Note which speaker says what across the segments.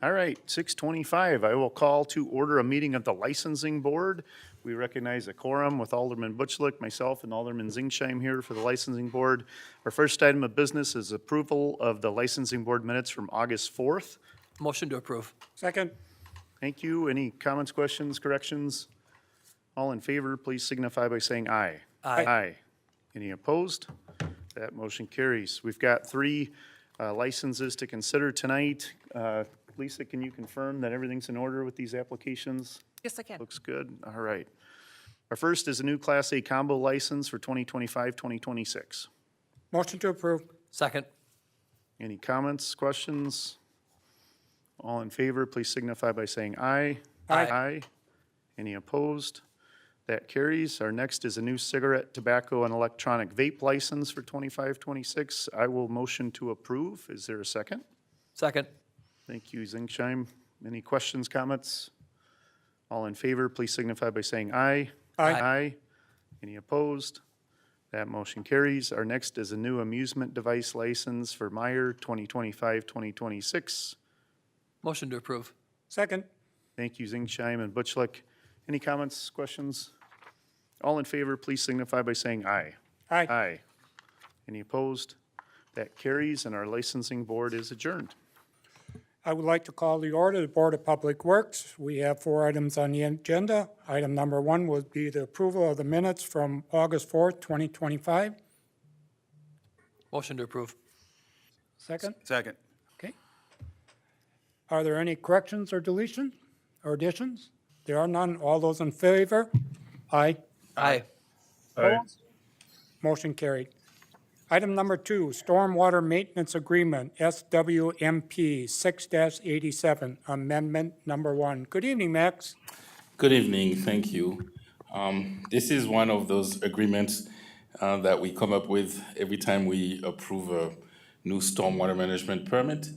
Speaker 1: All right, 6:25, I will call to order a meeting of the licensing board. We recognize a quorum with Alderman Butchlick, myself, and Alderman Zingsheim here for the licensing board. Our first item of business is approval of the licensing board minutes from August 4th.
Speaker 2: Motion to approve.
Speaker 3: Second.
Speaker 1: Thank you. Any comments, questions, corrections? All in favor, please signify by saying aye.
Speaker 2: Aye.
Speaker 1: Aye. Any opposed? That motion carries. We've got three licenses to consider tonight. Lisa, can you confirm that everything's in order with these applications?
Speaker 4: Yes, I can.
Speaker 1: Looks good. All right. Our first is a new Class A combo license for 2025, 2026.
Speaker 3: Motion to approve.
Speaker 2: Second.
Speaker 1: Any comments, questions? All in favor, please signify by saying aye.
Speaker 2: Aye.
Speaker 1: Aye. Any opposed? That carries. Our next is a new cigarette, tobacco, and electronic vape license for 25, 26. I will motion to approve. Is there a second?
Speaker 2: Second.
Speaker 1: Thank you, Zingsheim. Any questions, comments? All in favor, please signify by saying aye.
Speaker 3: Aye.
Speaker 1: Aye. Any opposed? That motion carries. Our next is a new amusement device license for Meyer, 2025, 2026.
Speaker 2: Motion to approve.
Speaker 3: Second.
Speaker 1: Thank you, Zingsheim and Butchlick. Any comments, questions? All in favor, please signify by saying aye.
Speaker 3: Aye.
Speaker 1: Aye. Any opposed? That carries, and our licensing board is adjourned.
Speaker 3: I would like to call the order the Board of Public Works. We have 4 items on the agenda. Item number 1 would be the approval of the minutes from August 4th, 2025.
Speaker 2: Motion to approve.
Speaker 3: Second.
Speaker 5: Second.
Speaker 3: Okay. Are there any corrections or deletions or additions? There are none. All those in favor? Aye.
Speaker 2: Aye.
Speaker 3: Opposed? Motion carried. Item number 2, Stormwater Maintenance Agreement, SWMP 6-87, Amendment Number 1. Good evening, Max.
Speaker 6: Good evening, thank you. This is one of those agreements that we come up with every time we approve a new stormwater management permit.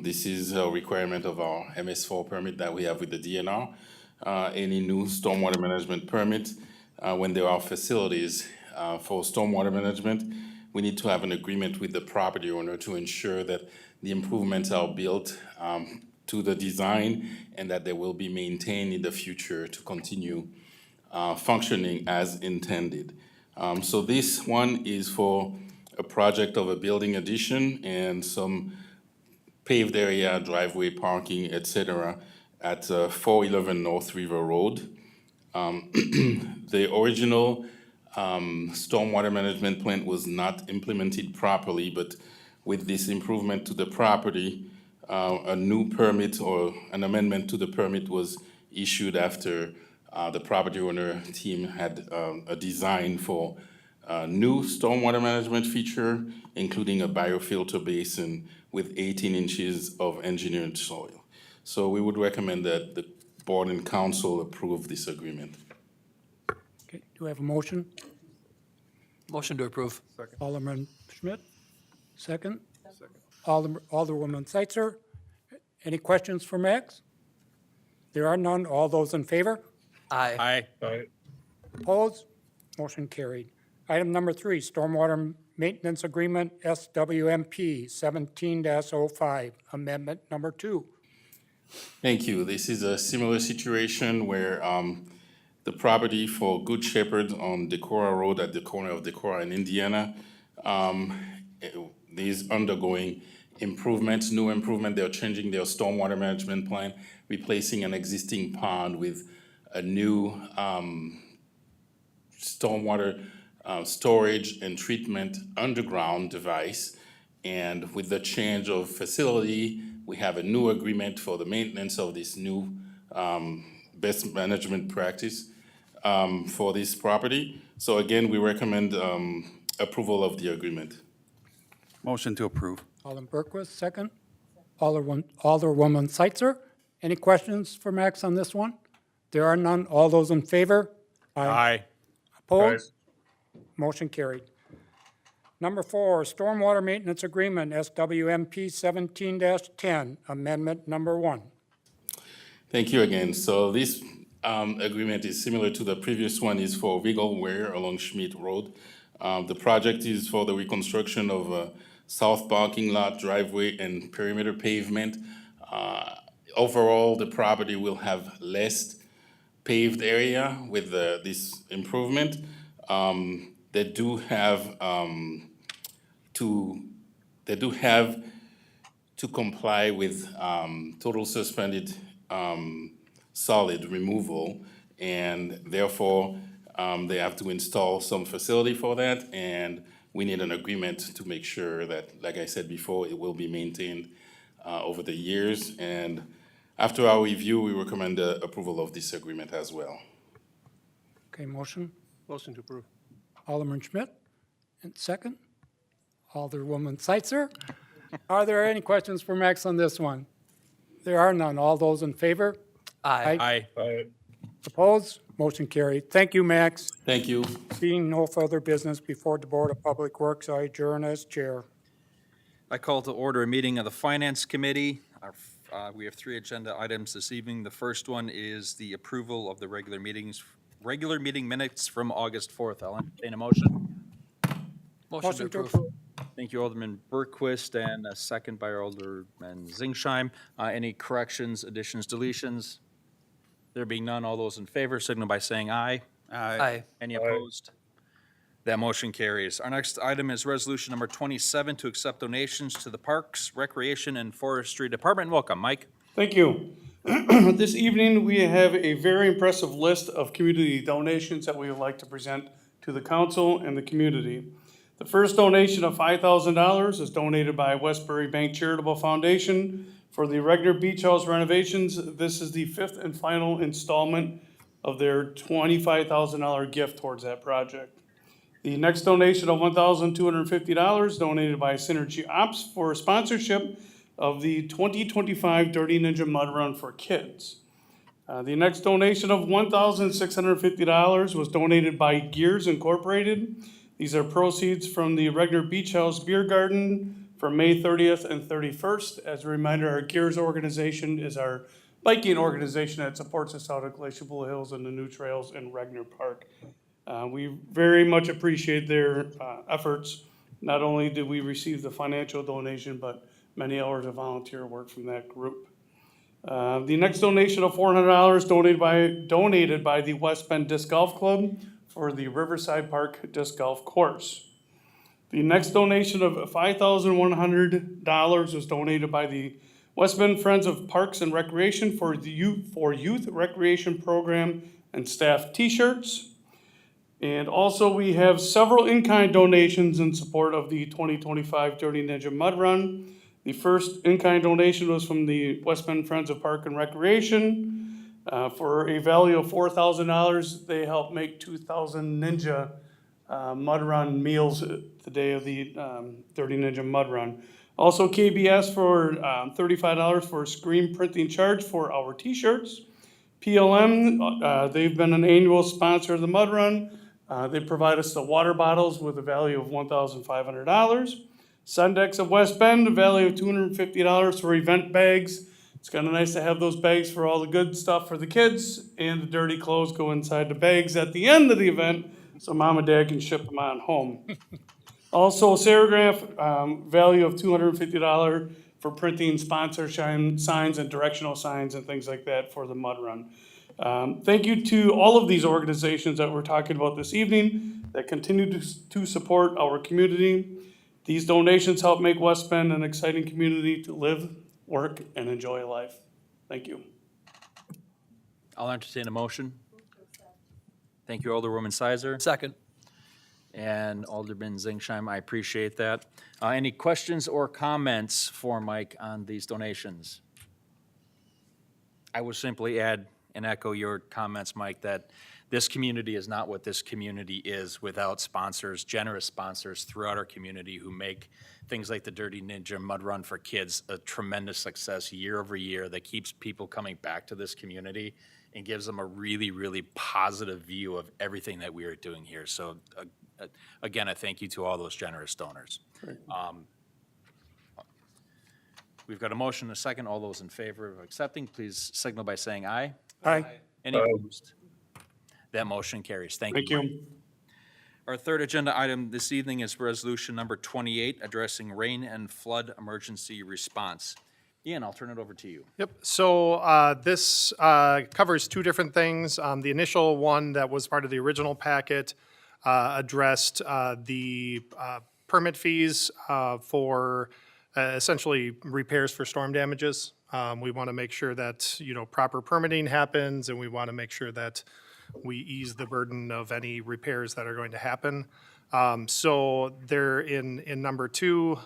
Speaker 6: This is a requirement of our MS4 permit that we have with the DNR. Any new stormwater management permit, when there are facilities for stormwater management, we need to have an agreement with the property owner to ensure that the improvements are built to the design and that they will be maintained in the future to continue functioning as intended. So this one is for a project of a building addition and some paved area, driveway, parking, etc. at 411 North River Road. The original stormwater management plan was not implemented properly, but with this improvement to the property, a new permit or an amendment to the permit was issued after the property owner team had a design for a new stormwater management feature, including a biofilter basin with 18 inches of engineered soil. So we would recommend that the board and council approve this agreement.
Speaker 3: Okay, do I have a motion?
Speaker 2: Motion to approve.
Speaker 3: Alderman Schmidt, second. Alderwoman Seitzer. Any questions for Max? There are none. All those in favor?
Speaker 2: Aye.
Speaker 5: Aye.
Speaker 3: Opposed? Motion carried. Item number 3, Stormwater Maintenance Agreement, SWMP 17-05, Amendment Number 2.
Speaker 6: Thank you. This is a similar situation where the property for Good Shepherd on Decorah Road at the corner of Decorah and Indiana is undergoing improvements, new improvement. They're changing their stormwater management plan, replacing an existing pond with a new stormwater storage and treatment underground device. And with the change of facility, we have a new agreement for the maintenance of this new best management practice for this property. So again, we recommend approval of the agreement.
Speaker 5: Motion to approve.
Speaker 3: Alderman Berquist, second. Alderwoman Seitzer. Any questions for Max on this one? There are none. All those in favor?
Speaker 5: Aye.
Speaker 3: Opposed? Motion carried. Number 4, Stormwater Maintenance Agreement, SWMP 17-10, Amendment Number 1.
Speaker 6: Thank you again. So this agreement is similar to the previous one, is for Regal Wear along Schmidt Road. The project is for the reconstruction of a south parking lot, driveway, and perimeter pavement. Overall, the property will have less paved area with this improvement. They do have to comply with total suspended solid removal, and therefore they have to install some facility for that, and we need an agreement to make sure that, like I said before, it will be maintained over the years. And after our review, we recommend the approval of this agreement as well.
Speaker 3: Okay, motion.
Speaker 4: Motion to approve.
Speaker 3: Alderman Schmidt, and second. Alderwoman Seitzer. Are there any questions for Max on this one? There are none. All those in favor?
Speaker 2: Aye.
Speaker 5: Aye.
Speaker 3: Opposed? Motion carried. Thank you, Max.
Speaker 6: Thank you.
Speaker 3: Seeing no further business before the Board of Public Works, I adjourn as chair.
Speaker 5: I call to order a meeting of the Finance Committee. We have 3 agenda items this evening. The first one is the approval of the regular meeting minutes from August 4th. I'll entertain a motion.
Speaker 2: Motion to approve.
Speaker 5: Thank you, Alderman Berquist, and a second by Alderman Zingsheim. Any corrections, additions, deletions? There being none, all those in favor signal by saying aye.
Speaker 2: Aye.
Speaker 5: Any opposed? That motion carries. Our next item is resolution number 27 to accept donations to the Parks, Recreation, and Forestry Department. Welcome, Mike.
Speaker 4: Thank you. This evening, we have a very impressive list of community donations that we would like to present to the council and the community. The first donation of $5,000 is donated by Westbury Bank Charitable Foundation for the Regner Beach House renovations. This is the 5th and final installment of their $25,000 gift towards that project. The next donation of $1,250 donated by Synergy Ops for sponsorship of the 2025 Dirty Ninja Mud Run for Kids. The next donation of $1,650 was donated by Gears Incorporated. These are proceeds from the Regner Beach House Beer Garden for May 30th and 31st. As a reminder, our Gears organization is our biking organization that supports us out at Glacier Blue Hills and the new trails in Regner Park. We very much appreciate their efforts. Not only did we receive the financial donation, but many hours of volunteer work from that group. The next donation of $400 donated by the West Bend Disc Golf Club for the Riverside Park Disc Golf Course. The next donation of $5,100 was donated by the West Bend Friends of Parks and Recreation for the Youth Recreation Program and staff T-shirts. And also, we have several in-kind donations in support of the 2025 Dirty Ninja Mud Run. The first in-kind donation was from the West Bend Friends of Park and Recreation. For a value of $4,000, they helped make 2,000 Ninja Mud Run meals the day of the Dirty Ninja Mud Run. Also, KBS for $35 for a screen printing charge for our T-shirts. PLM, they've been an annual sponsor of the Mud Run. They provide us the water bottles with a value of $1,500. Sundex of West Bend, a value of $250 for event bags. It's kind of nice to have those bags for all the good stuff for the kids, and the dirty clothes go inside the bags at the end of the event, so mom and dad can ship them on home. Also, Serigraph, value of $250 for printing sponsor signs and directional signs and things like that for the Mud Run. Thank you to all of these organizations that we're talking about this evening that continue to support our community. These donations help make West Bend an exciting community to live, work, and enjoy life. Thank you.
Speaker 5: I'll entertain a motion. Thank you, Alderwoman Sizer
Speaker 2: Second.
Speaker 5: and Alderman Zingsheim. I appreciate that. Any questions or comments for Mike on these donations? I would simply add and echo your comments, Mike, that this community is not what this community is without sponsors, generous sponsors throughout our community who make things like the Dirty Ninja Mud Run for Kids a tremendous success year over year that keeps people coming back to this community and gives them a really, really positive view of everything that we are doing here. So again, I thank you to all those generous donors. We've got a motion and a second. All those in favor of accepting, please signal by saying aye.
Speaker 3: Aye.
Speaker 5: Any opposed? That motion carries. Thank you.
Speaker 4: Thank you.
Speaker 5: Our third agenda item this evening is resolution number 28, addressing rain and flood emergency response. Ian, I'll turn it over to you.
Speaker 7: Yep, so this covers two different things. The initial one that was part of the original packet addressed the permit fees for essentially repairs for storm damages. We want to make sure that, proper permitting happens, and we want to make sure that we ease the burden of any repairs that are going to happen. So there in number two,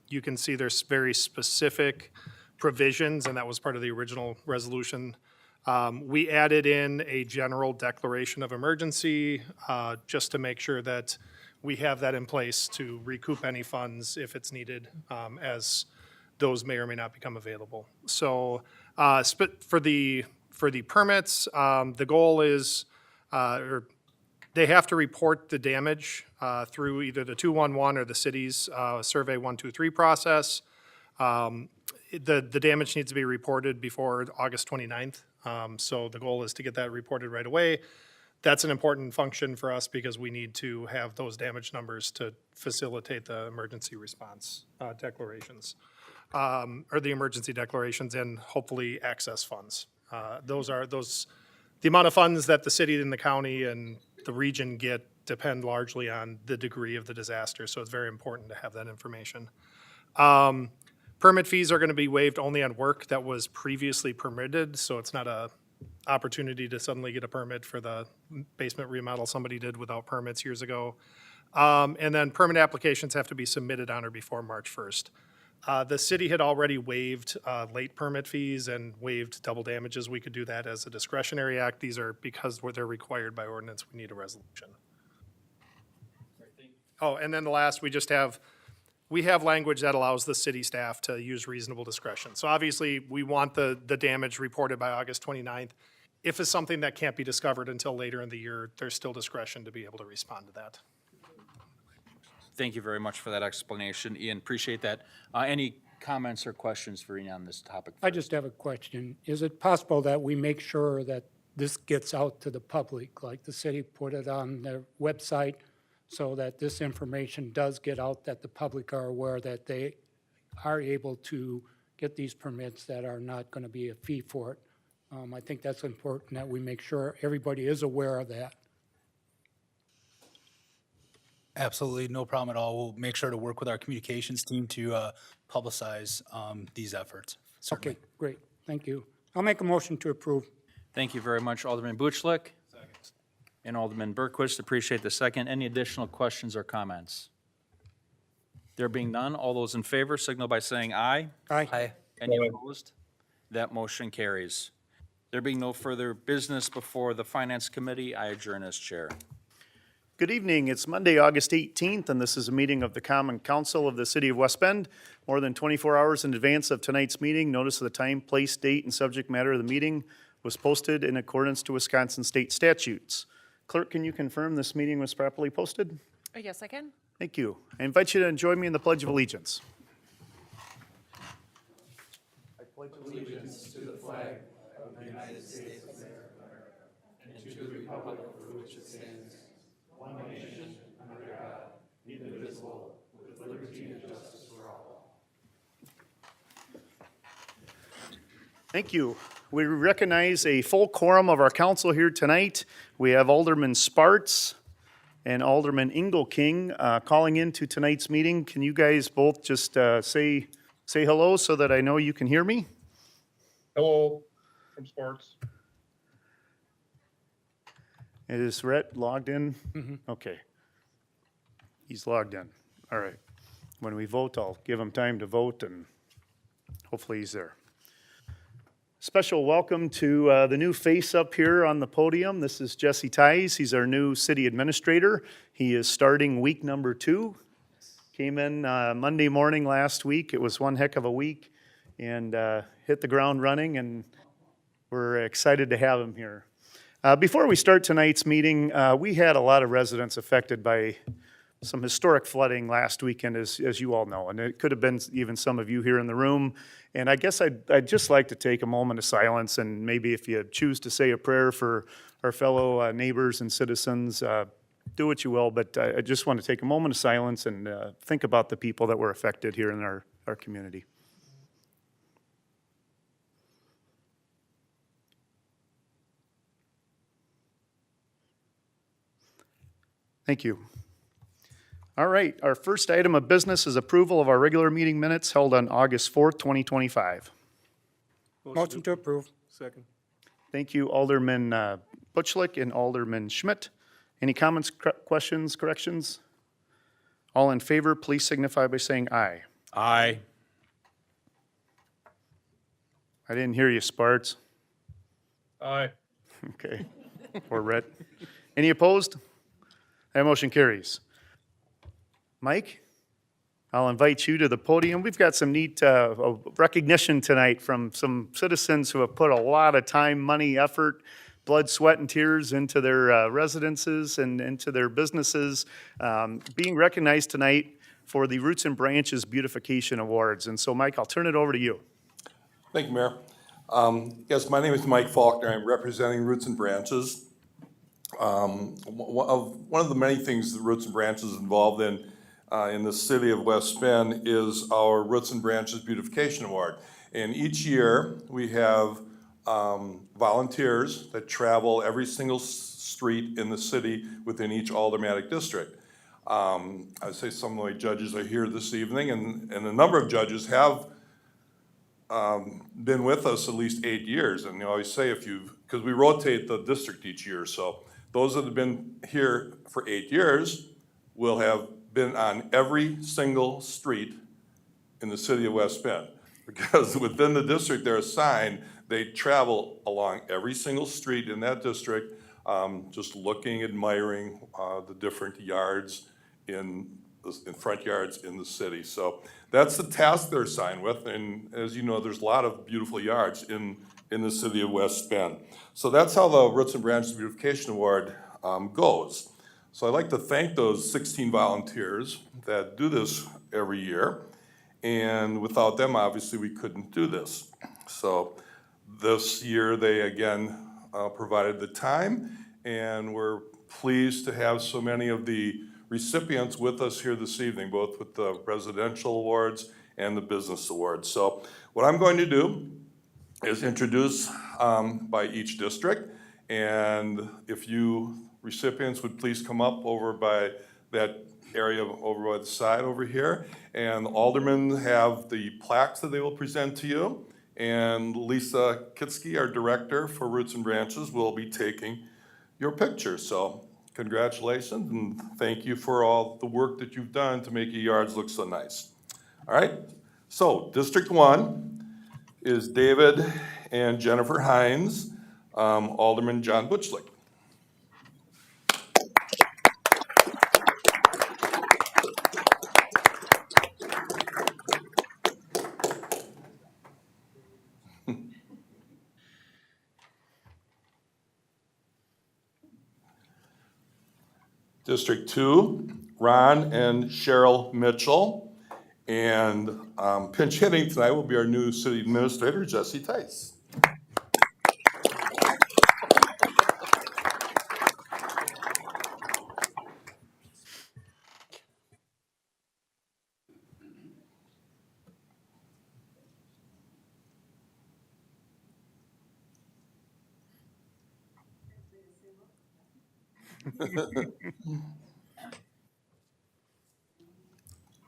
Speaker 7: you can see there's very specific provisions, and that was part of the original resolution. We added in a general declaration of emergency, just to make sure that we have that in place to recoup any funds if it's needed, as those may or may not become available. So, for the permits, the goal is, or they have to report the damage through either the 211 or the city's Survey 123 process. The damage needs to be reported before August 29th. So the goal is to get that reported right away. That's an important function for us because we need to have those damage numbers to facilitate the emergency response declarations, or the emergency declarations, and hopefully access funds. The amount of funds that the city and the county and the region get depend largely on the degree of the disaster, so it's very important to have that information. Permit fees are going to be waived only on work that was previously permitted, so it's not a opportunity to suddenly get a permit for the basement remodel somebody did without permits years ago. And then permit applications have to be submitted on or before March 1st. The city had already waived late permit fees and waived double damages. We could do that as a discretionary act. These are because they're required by ordinance, we need a resolution. Oh, and then the last, we have language that allows the city staff to use reasonable discretion. So obviously, we want the damage reported by August 29th. If it's something that can't be discovered until later in the year, there's still discretion to be able to respond to that.
Speaker 5: Thank you very much for that explanation, Ian. Appreciate that. Any comments or questions for Ian on this topic?
Speaker 3: I just have a question. Is it possible that we make sure that this gets out to the public, like the city put it on their website, so that this information does get out, that the public are aware that they are able to get these permits that are not going to be a fee for it? I think that's important that we make sure everybody is aware of that.
Speaker 2: Absolutely, no problem at all. We'll make sure to work with our communications team to publicize these efforts. Certainly.
Speaker 3: Okay, great, thank you. I'll make a motion to approve.
Speaker 5: Thank you very much, Alderman Butchlick. And Alderman Berquist, appreciate the second. Any additional questions or comments? There being none, all those in favor signal by saying aye.
Speaker 2: Aye.
Speaker 5: Any opposed? That motion carries. There being no further business before the Finance Committee, I adjourn as chair.
Speaker 1: Good evening. It's Monday, August 18th, and this is a meeting of the Common Council of the City of West Bend. More than 24 hours in advance of tonight's meeting, notice of the time, place, date, and subject matter of the meeting was posted in accordance to Wisconsin state statutes. Clerk, can you confirm this meeting was properly posted?
Speaker 8: Yes, I can.
Speaker 1: Thank you. I invite you to join me in the Pledge of Allegiance. Thank you. We recognize a full quorum of our council here tonight. We have Alderman Sparts and Alderman Engelking calling into tonight's meeting. Can you guys both just say hello so that I know you can hear me?
Speaker 4: Hello, from Sports.
Speaker 1: Is Rhett logged in? Okay. He's logged in. All right. When we vote, I'll give him time to vote, and hopefully he's there. Special welcome to the new face up here on the podium. This is Jesse Tice. He's our new city administrator. He is starting week number 2. Came in Monday morning last week. It was one heck of a week, and hit the ground running, and we're excited to have him here. Before we start tonight's meeting, we had a lot of residents affected by some historic flooding last weekend, as you all know, and it could have been even some of you here in the room. And I guess I'd just like to take a moment of silence, and maybe if you choose to say a prayer for our fellow neighbors and citizens, do what you will, but I just want to take a moment of silence and think about the people that were affected here in our community. Thank you. All right, our first item of business is approval of our regular meeting minutes held on August 4th, 2025.
Speaker 3: Motion to approve.
Speaker 8: Second.
Speaker 1: Thank you, Alderman Butchlick and Alderman Schmidt. Any comments, questions, corrections? All in favor, please signify by saying aye.
Speaker 5: Aye.
Speaker 1: I didn't hear you, Sparts.
Speaker 8: Aye.
Speaker 1: Okay. Or Rhett. Any opposed? That motion carries. Mike, I'll invite you to the podium. We've got some neat recognition tonight from some citizens who have put a lot of time, money, effort, blood, sweat, and tears into their residences and into their businesses, being recognized tonight for the Roots and Branches Beautification Awards. And so, Mike, I'll turn it over to you.
Speaker 9: Thank you, Mayor. Yes, my name is Mike Faulkner. I'm representing Roots and Branches. One of the many things that Roots and Branches is involved in the city of West Bend is our Roots and Branches Beautification Award. And each year, we have volunteers that travel every single street in the city within each aldermanic district. I'd say some of my judges are here this evening, and a number of judges have been with us at least 8 years. And you always say because we rotate the district each year, so those that have been here for 8 years will have been on every single street in the city of West Bend. Because within the district they're assigned, they travel along every single street in that district, just looking, admiring the different yards in front yards in the city. So that's the task they're assigned with, and as you know, there's a lot of beautiful yards in the city of West Bend. So that's how the Roots and Branches Beautification Award goes. So I'd like to thank those 16 volunteers that do this every year, and without them, obviously, we couldn't do this. So this year, they again provided the time, and we're pleased to have so many of the recipients with us here this evening, both with the residential awards and the business awards. So what I'm going to do is introduce by each district, and if you recipients would please come up over by that area over by the side over here, and the aldermen have the plaques that they will present to you, and Lisa Kitsky, our director for Roots and Branches, will be taking your picture. So congratulations, and thank you for all the work that you've done to make your yards look so nice. All right, so District 1 is David and Jennifer Hines, Alderman John Butchlick. District 2, Ron and Cheryl Mitchell. And pinch hitting tonight will be our new city administrator, Jesse Tice.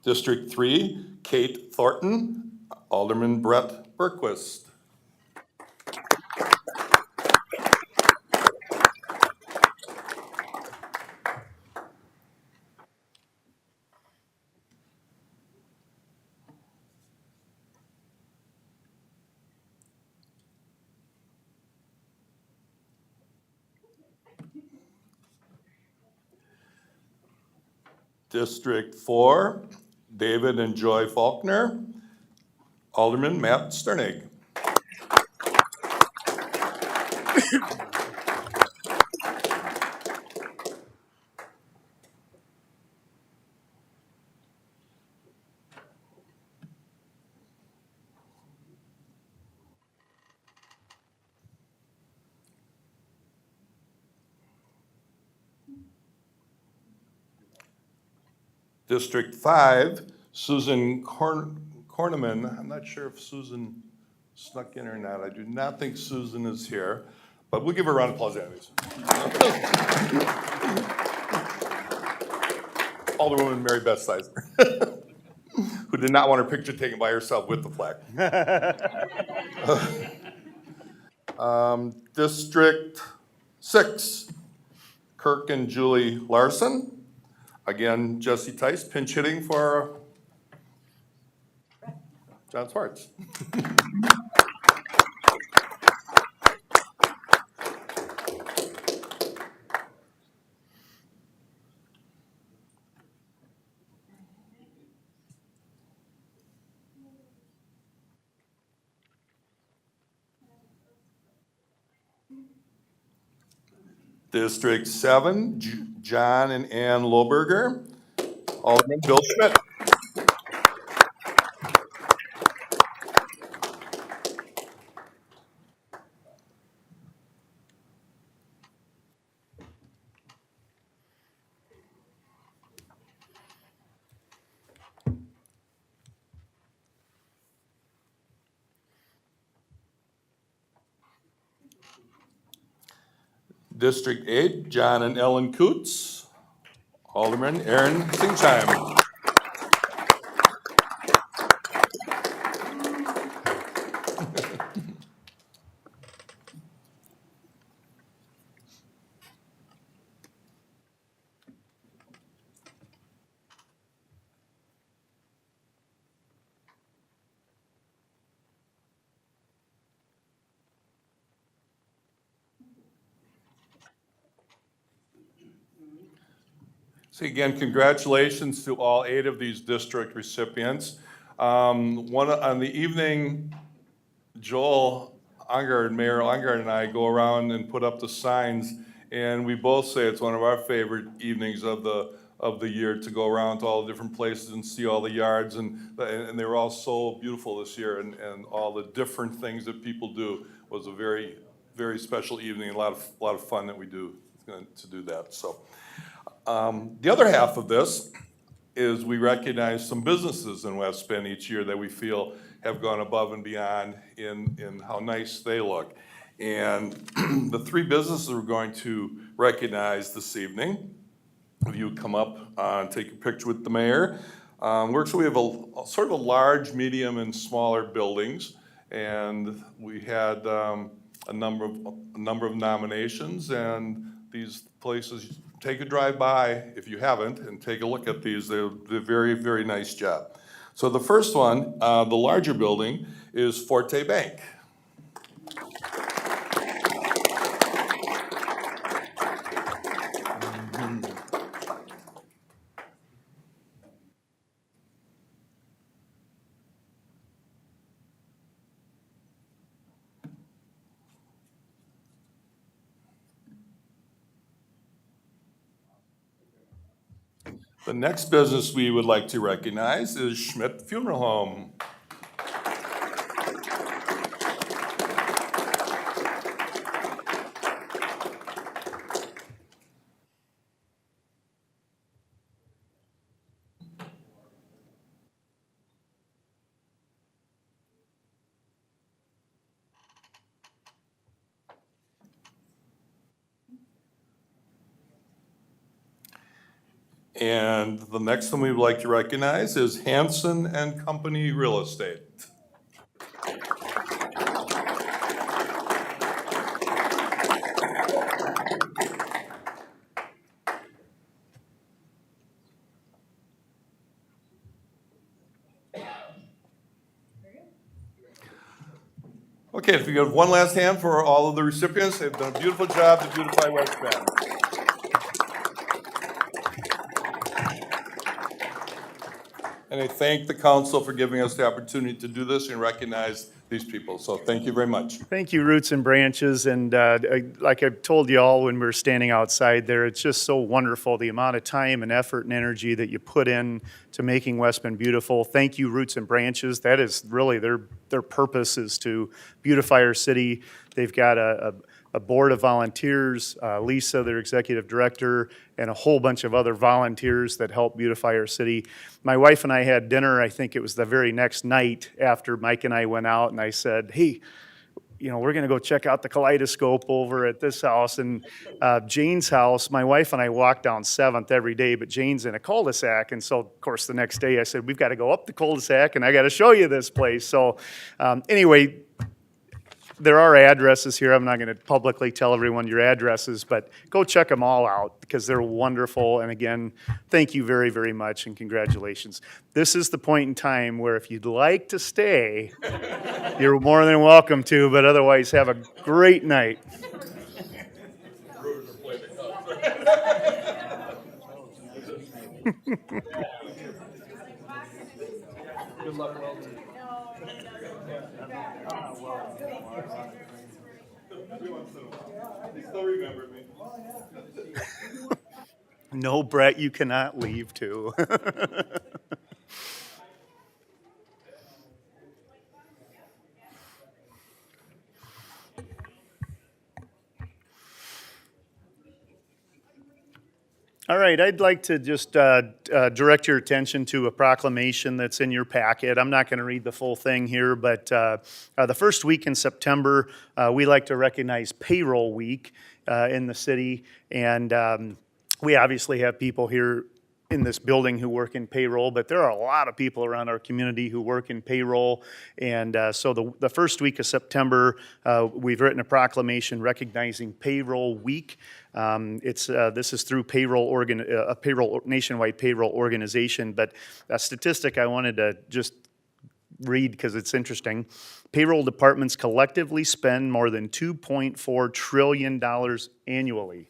Speaker 9: District 3, Kate Thornton, Alderman Brett Berquist. District 4, David and Joy Faulkner, Alderman Matt Sternig. District 5, Susan Korneman. I'm not sure if Susan snuck in or not. I do not think Susan is here, but we'll give her a round of applause anyways. Alderwoman Mary Beth Sizer, who did not want her picture taken by herself with the flag. District 6, Kirk and Julie Larson. Again, Jesse Tice pinch hitting for John Swartz. District 7, John and Ann Loberger. Alderman Bill Schmidt. District 8, John and Ellen Coots. Alderman Aaron Singsheim. So again, congratulations to all 8 of these district recipients. On the evening, Joel Ongert, Mayor Ongert and I go around and put up the signs, and we both say it's one of our favorite evenings of the year to go around to all the different places and see all the yards, and they were all so beautiful this year, and all the different things that people do was a very, very special evening, a lot of fun that we do to do that. So. The other half of this is we recognize some businesses in West Bend each year that we feel have gone above and beyond in how nice they look. And the 3 businesses we're going to recognize this evening, if you would come up and take a picture with the mayor. We have a sort of a large, medium, and smaller buildings, and we had a number of nominations, and these places, take a drive by if you haven't and take a look at these. They're very, very nice job. So the first one, the larger building, is Forte Bank. The next business we would like to recognize is Schmidt Funeral Home. And the next one we would like to recognize is Hanson and Company Real Estate. Okay, if we have one last hand for all of the recipients, they've done a beautiful job to beautify West Bend. And I thank the council for giving us the opportunity to do this and recognize these people. So thank you very much.
Speaker 1: Thank you, Roots and Branches. And like I've told you all when we were standing outside there, it's just so wonderful, the amount of time and effort and energy that you put in to making West Bend beautiful. Thank you, Roots and Branches. That is really their purpose, is to beautify our city. They've got a board of volunteers, Lisa, their executive director, and a whole bunch of other volunteers that help beautify our city. My wife and I had dinner, I think it was the very next night after Mike and I went out, and I said, hey, we're going to go check out the kaleidoscope over at this house. And Jane's house, my wife and I walk down 7th every day, but Jane's in a cul-de-sac. And so, of course, the next day I said, we've got to go up the cul-de-sac and I got to show you this place. So anyway, there are addresses here. I'm not going to publicly tell everyone your addresses, but go check them all out because they're wonderful. And again, thank you very, very much and congratulations. This is the point in time where if you'd like to stay, you're more than welcome to, but otherwise have a great night. No, Brett, you cannot leave too. All right, I'd like to just direct your attention to a proclamation that's in your packet. I'm not going to read the full thing here, but the first week in September, we like to recognize Payroll Week in the city. And we obviously have people here in this building who work in payroll, but there are a lot of people around our community who work in payroll. And so the first week of September, we've written a proclamation recognizing Payroll Week. This is through a nationwide payroll organization, but a statistic I wanted to just read because it's interesting. Payroll departments collectively spend more than $2.4 trillion annually,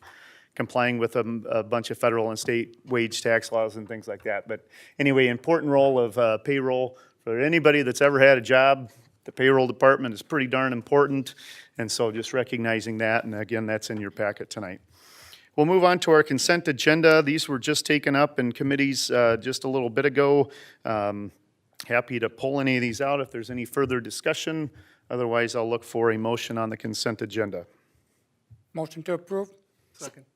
Speaker 1: complying with a bunch of federal and state wage tax laws and things like that. But anyway, important role of payroll. For anybody that's ever had a job, the payroll department is pretty darn important. And so just recognizing that, and again, that's in your packet tonight. We'll move on to our consent agenda. These were just taken up in committees just a little bit ago. Happy to pull any of these out if there's any further discussion. Otherwise, I'll look for a motion on the consent agenda.
Speaker 3: Motion to approve?
Speaker 7: Second.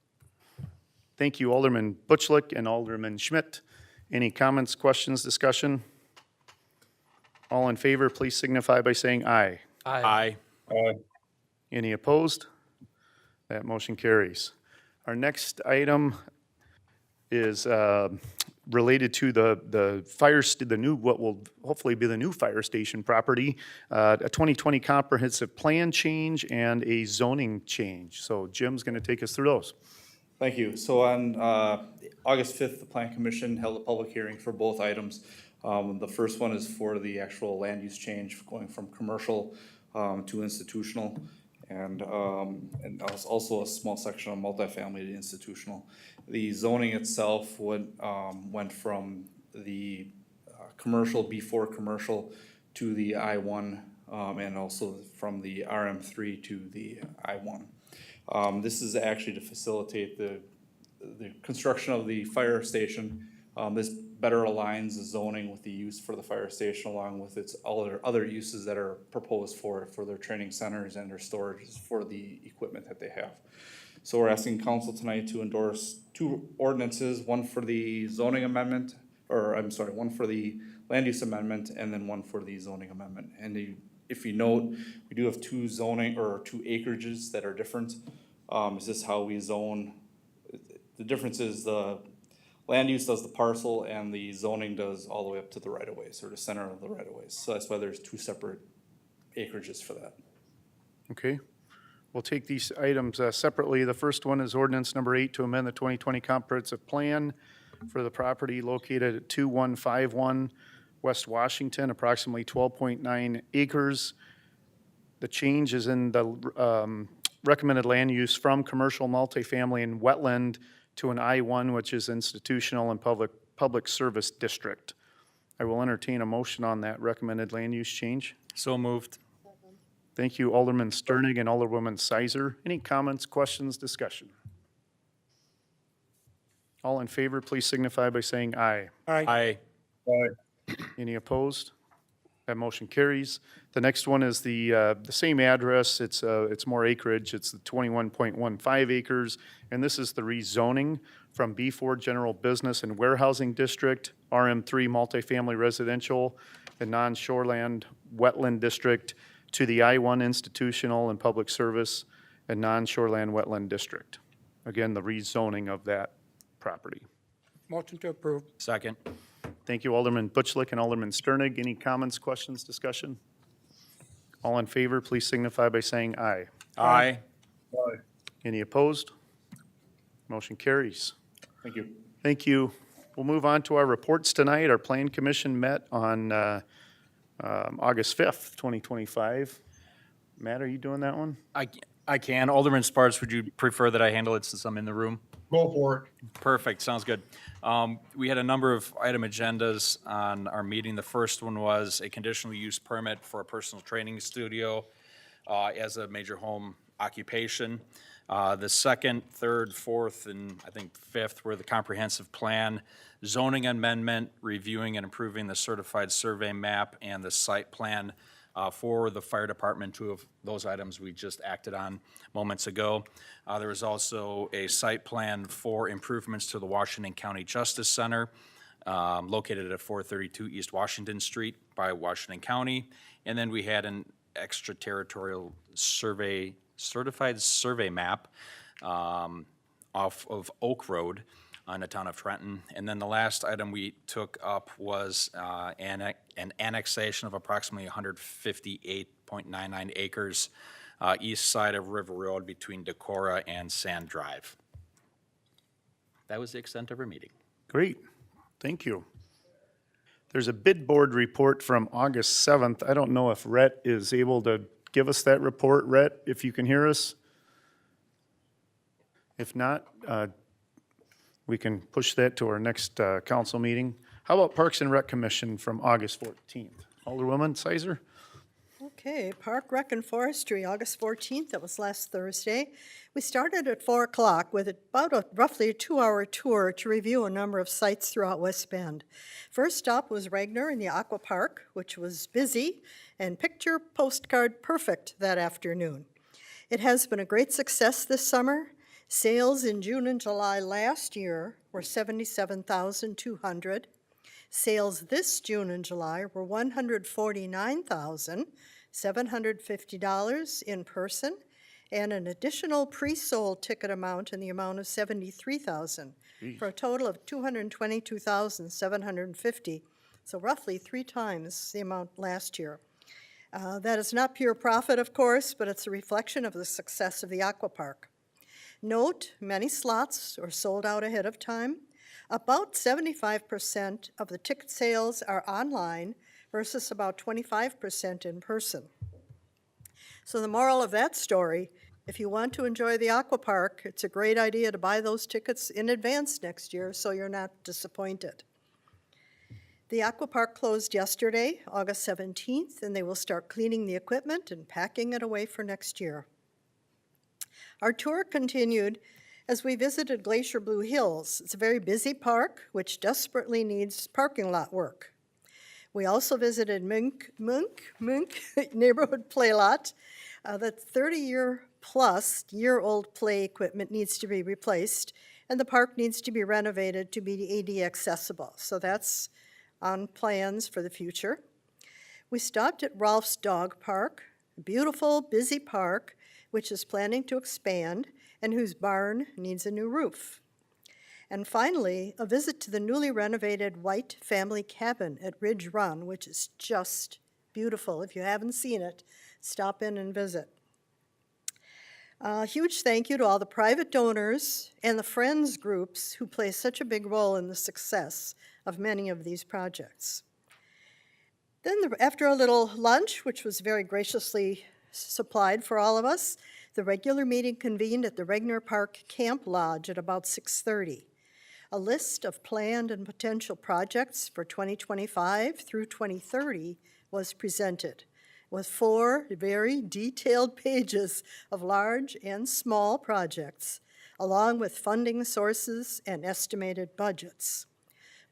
Speaker 1: Thank you, Alderman Butchlick and Alderman Schmidt. Any comments, questions, discussion? All in favor, please signify by saying aye.
Speaker 5: Aye.
Speaker 1: Any opposed? That motion carries. Our next item is related to what will hopefully be the new fire station property, a 2020 comprehensive plan change and a zoning change. So Jim's going to take us through those.
Speaker 10: Thank you. So on August 5th, the Plan Commission held a public hearing for both items. The first one is for the actual land use change going from commercial to institutional, and also a small section of multifamily to institutional. The zoning itself went from the commercial, B4 commercial, to the I1, and also from the RM3 to the I1. This is actually to facilitate the construction of the fire station. This better aligns the zoning with the use for the fire station along with its other uses that are proposed for their training centers and their storages for the equipment that they have. So we're asking council tonight to endorse two ordinances, one for the zoning amendment, one for the land use amendment and then one for the zoning amendment. And if you note, we do have two acreages that are different. Is this how we zone? The difference is the land use does the parcel and the zoning does all the way up to the right of ways or the center of the right of ways. So that's why there's two separate acreages for that.
Speaker 1: Okay. We'll take these items separately. The first one is ordinance number 8 to amend the 2020 comprehensive plan for the property located at 2151 West Washington, approximately 12.9 acres. The change is in the recommended land use from commercial, multifamily, and wetland to an I1, which is institutional and public service district. I will entertain a motion on that recommended land use change.
Speaker 5: So moved.
Speaker 1: Thank you, Alderman Sternig and Alderwoman Sizer. Any comments, questions, discussion? All in favor, please signify by saying aye.
Speaker 5: Aye.
Speaker 1: Any opposed? That motion carries. The next one is the same address. It's more acreage. It's the 21.15 acres, and this is the rezoning from B4 General Business and Warehousing District, RM3 Multifamily Residential, the non-shoreland wetland district to the I-1 Institutional and Public Service and Non-Shoreland Wetland District. Again, the rezoning of that property.
Speaker 3: Motion to approve.
Speaker 5: Second.
Speaker 1: Thank you, Alderman Butchlick and Alderman Sternig. Any comments, questions, discussion? All in favor, please signify by saying aye.
Speaker 5: Aye.
Speaker 8: Aye.
Speaker 1: Any opposed? Motion carries.
Speaker 10: Thank you.
Speaker 1: Thank you. We'll move on to our reports tonight. Our Plan Commission met on August 5th, 2025. Matt, are you doing that one?
Speaker 5: I can. Alderman Sparks, would you prefer that I handle it since I'm in the room?
Speaker 8: Go for it.
Speaker 5: Perfect, sounds good. We had a number of item agendas on our meeting. The first one was a conditional use permit for a personal training studio as a major home occupation. The second, third, fourth, and I think fifth were the comprehensive plan, zoning amendment, reviewing and improving the certified survey map, and the site plan for the fire department. Two of those items we just acted on moments ago. There was also a site plan for improvements to the Washington County Justice Center, located at 432 East Washington Street by Washington County. And then we had an extraterritorial survey, certified survey map off of Oak Road in the town of Trenton. And then the last item we took up was an annexation of approximately 158.99 acres east side of River Road between Decorah and Sand Drive. That was the extent of our meeting.
Speaker 1: Great, thank you. There's a bid board report from August 7th. I don't know if Rhett is able to give us that report. Rhett, if you can hear us? If not, we can push that to our next council meeting. How about Parks and Rec Commission from August 14th? Alderwoman Sizer?
Speaker 11: Okay, Park, Rec, and Forestry, August 14th, that was last Thursday. We started at 4 o'clock with roughly a 2-hour tour to review a number of sites throughout West Bend. First stop was Regner in the Aqua Park, which was busy and picture postcard perfect that afternoon. It has been a great success this summer. Sales in June and July last year were $77,200. Sales this June and July were $149,750 in person, and an additional pre-sold ticket amount in the amount of $73,000, for a total of $222,750, so roughly 3 times the amount last year. That is not pure profit, of course, but it's a reflection of the success of the Aqua Park. Note, many slots are sold out ahead of time. About 75% of the ticket sales are online versus about 25% in person. So the moral of that story, if you want to enjoy the Aqua Park, it's a great idea to buy those tickets in advance next year so you're not disappointed. The Aqua Park closed yesterday, August 17th, and they will start cleaning the equipment and packing it away for next year. Our tour continued as we visited Glacier Blue Hills. It's a very busy park, which desperately needs parking lot work. We also visited Munk Neighborhood Play Lot. That 30-year-old play equipment needs to be replaced, and the park needs to be renovated to be AD accessible. So that's on plans for the future. We stopped at Ralph's Dog Park, a beautiful, busy park, which is planning to expand and whose barn needs a new roof. And finally, a visit to the newly renovated White Family Cabin at Ridge Run, which is just beautiful. If you haven't seen it, stop in and visit. A huge thank you to all the private donors and the friends groups who play such a big role in the success of many of these projects. Then after a little lunch, which was very graciously supplied for all of us, the regular meeting convened at the Regner Park Camp Lodge at about 6:30. A list of planned and potential projects for 2025 through 2030 was presented, with 4 very detailed pages of large and small projects, along with funding sources and estimated budgets.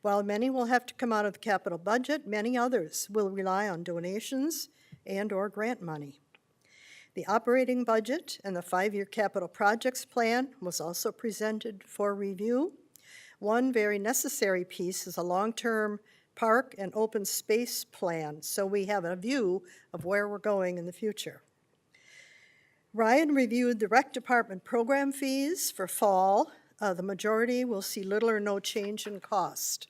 Speaker 11: While many will have to come out of the capital budget, many others will rely on donations and/or grant money. The operating budget and the 5-year capital projects plan was also presented for review. One very necessary piece is a long-term park and open space plan, so we have a view of where we're going in the future. Ryan reviewed the rec department program fees for fall. The majority will see little or no change in cost.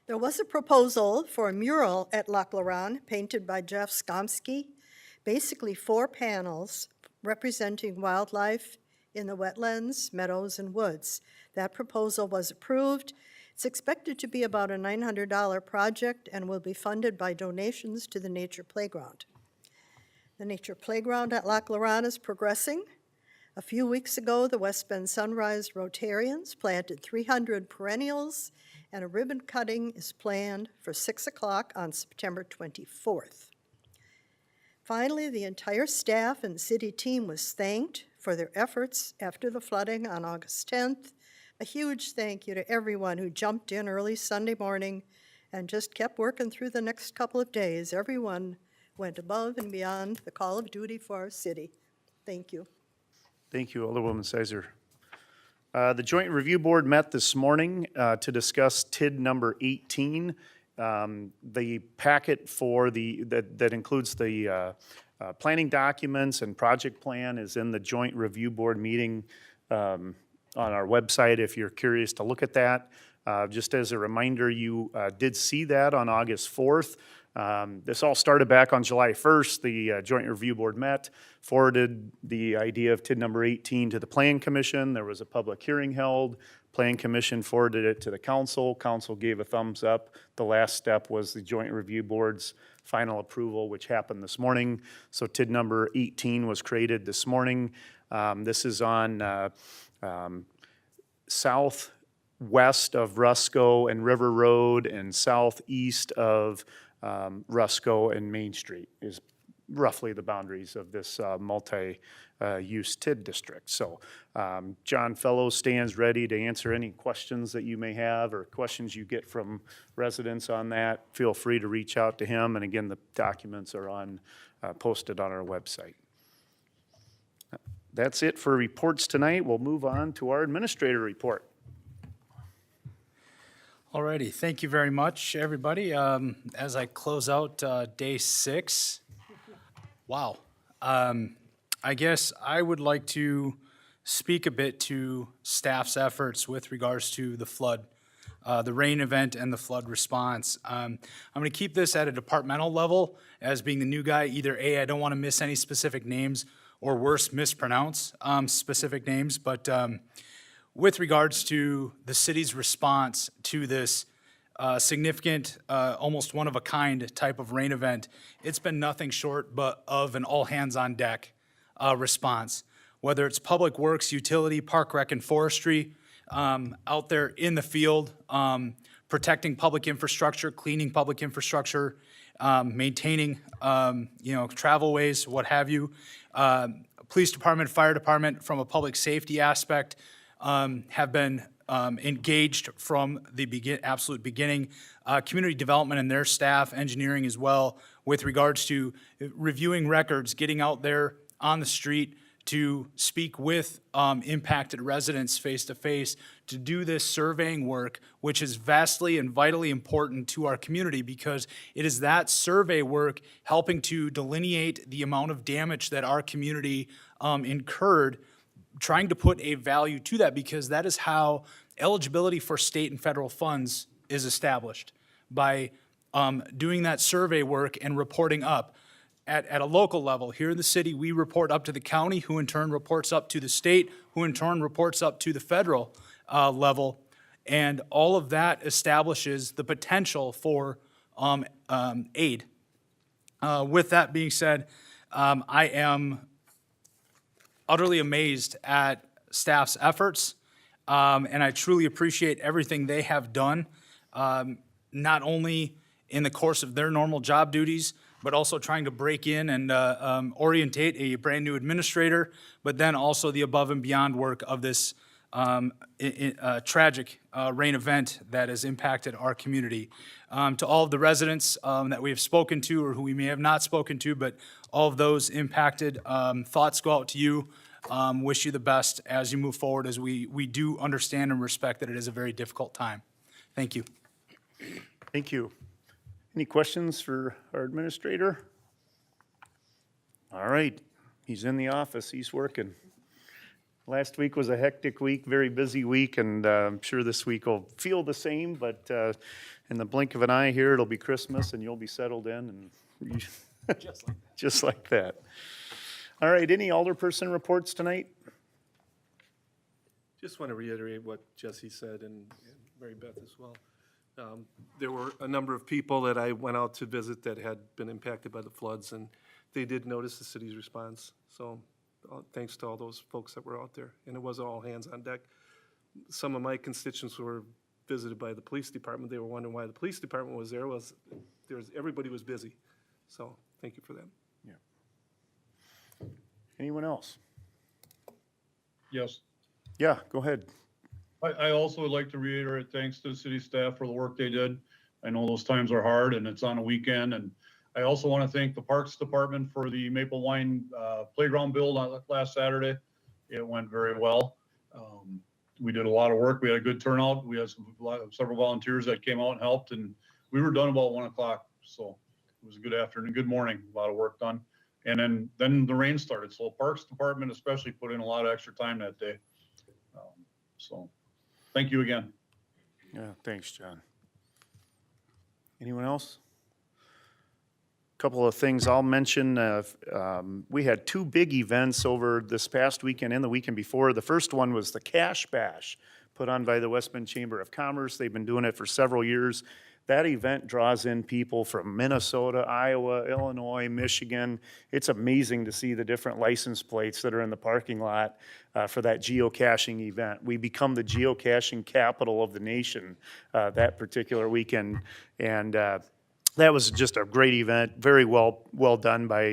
Speaker 11: There was a proposal for a mural at Lac La Ronde painted by Jeff Skomsky, basically 4 panels representing wildlife in the wetlands, meadows, and woods. That proposal was approved. It's expected to be about a $900 project and will be funded by donations to the Nature Playground. The Nature Playground at Lac La Ronde is progressing. A few weeks ago, the West Bend Sunrise Rotarians planted 300 perennials, and a ribbon cutting is planned for 6 o'clock on September 24th. Finally, the entire staff and city team was thanked for their efforts after the flooding on August 10th. A huge thank you to everyone who jumped in early Sunday morning and just kept working through the next couple of days. Everyone went above and beyond the call of duty for our city. Thank you.
Speaker 1: Thank you, Alderwoman Sizer. The Joint Review Board met this morning to discuss TID number 18. The packet for that includes the planning documents and project plan is in the Joint Review Board meeting on our website if you're curious to look at that. Just as a reminder, you did see that on August 4th. This all started back on July 1st. The Joint Review Board met, forwarded the idea of TID number 18 to the Plan Commission. There was a public hearing held. Plan Commission forwarded it to the council. Council gave a thumbs up. The last step was the Joint Review Board's final approval, which happened this morning. So TID number 18 was created this morning. This is on southwest of Rusco and River Road and southeast of Rusco and Main Street is roughly the boundaries of this multi-use TID district. So John Fellows stands ready to answer any questions that you may have or questions you get from residents on that. Feel free to reach out to him. And again, the documents are posted on our website. That's it for reports tonight. We'll move on to our administrator report.
Speaker 2: Alrighty, thank you very much, everybody. As I close out day 6, wow. I guess I would like to speak a bit to staff's efforts with regards to the flood, the rain event and the flood response. I'm going to keep this at a departmental level as being the new guy. Either A, I don't want to miss any specific names, or worse, mispronounce specific names, but with regards to the city's response to this significant, almost one-of-a-kind type of rain event, it's been nothing short but of an all-hands-on-deck response. Whether it's public works, utility, park, rec, and forestry, out there in the field, protecting public infrastructure, cleaning public infrastructure, maintaining, travelways, what have you. Police department, fire department, from a public safety aspect, have been engaged from the absolute beginning. Community development and their staff, engineering as well, with regards to reviewing records, getting out there on the street to speak with impacted residents face-to-face, to do this surveying work, which is vastly and vitally important to our community because it is that survey work helping to delineate the amount of damage that our community incurred, trying to put a value to that because that is how eligibility for state and federal funds is established, by doing that survey work and reporting up. At a local level, here in the city, we report up to the county, who in turn reports up to the state, who in turn reports up to the federal level. And all of that establishes the potential for aid. With that being said, I am utterly amazed at staff's efforts, and I truly appreciate everything they have done, not only in the course of their normal job duties, but also trying to break in and orientate a brand new administrator, but then also the above and beyond work of this tragic rain event that has impacted our community. To all of the residents that we have spoken to or who we may have not spoken to, but all of those impacted, thoughts go out to you. Wish you the best as you move forward, as we do understand and respect that it is a very difficult time. Thank you.
Speaker 1: Thank you. Any questions for our administrator? All right, he's in the office, he's working. Last week was a hectic week, very busy week, and I'm sure this week will feel the same, but in the blink of an eye here, it'll be Christmas and you'll be settled in and just like that. All right, any alderperson reports tonight?
Speaker 8: Just want to reiterate what Jesse said and Mary Beth as well. There were a number of people that I went out to visit that had been impacted by the floods, and they did notice the city's response. So thanks to all those folks that were out there, and it wasn't all hands on deck. Some of my constituents were visited by the police department. They were wondering why the police department was there. Everybody was busy. So thank you for that.
Speaker 1: Anyone else?
Speaker 12: Yes,
Speaker 1: Yeah, go ahead.
Speaker 12: I also would like to reiterate thanks to the city staff for the work they did. I know those times are hard and it's on a weekend. And I also want to thank the Parks Department for the Maple Wine playground build on last Saturday. It went very well. We did a lot of work. We had a good turnout. We had several volunteers that came out and helped, and we were done about 1 o'clock. So it was a good afternoon, good morning, a lot of work done. And then the rain started. So Parks Department especially put in a lot of extra time that day. So thank you again.
Speaker 1: Yeah, thanks, John. Anyone else? Couple of things I'll mention. We had two big events over this past weekend and the weekend before. The first one was the Cash Bash, put on by the West Bend Chamber of Commerce. They've been doing it for several years. That event draws in people from Minnesota, Iowa, Illinois, Michigan. It's amazing to see the different license plates that are in the parking lot for that geocaching event. We become the geocaching capital of the nation that particular weekend. And that was just a great event, very well done by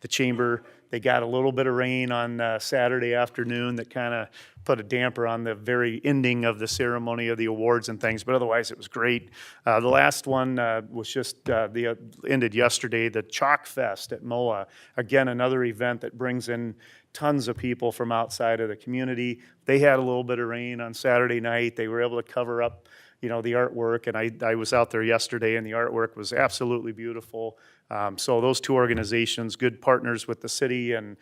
Speaker 1: the chamber. They got a little bit of rain on Saturday afternoon that kind of put a damper on the very ending of the ceremony of the awards and things, but otherwise it was great. The last one was just ended yesterday, the Chalk Fest at MOA. Again, another event that brings in tons of people from outside of the community. They had a little bit of rain on Saturday night. They were able to cover up the artwork, and I was out there yesterday, and the artwork was absolutely beautiful. So those two organizations, good partners with the city, and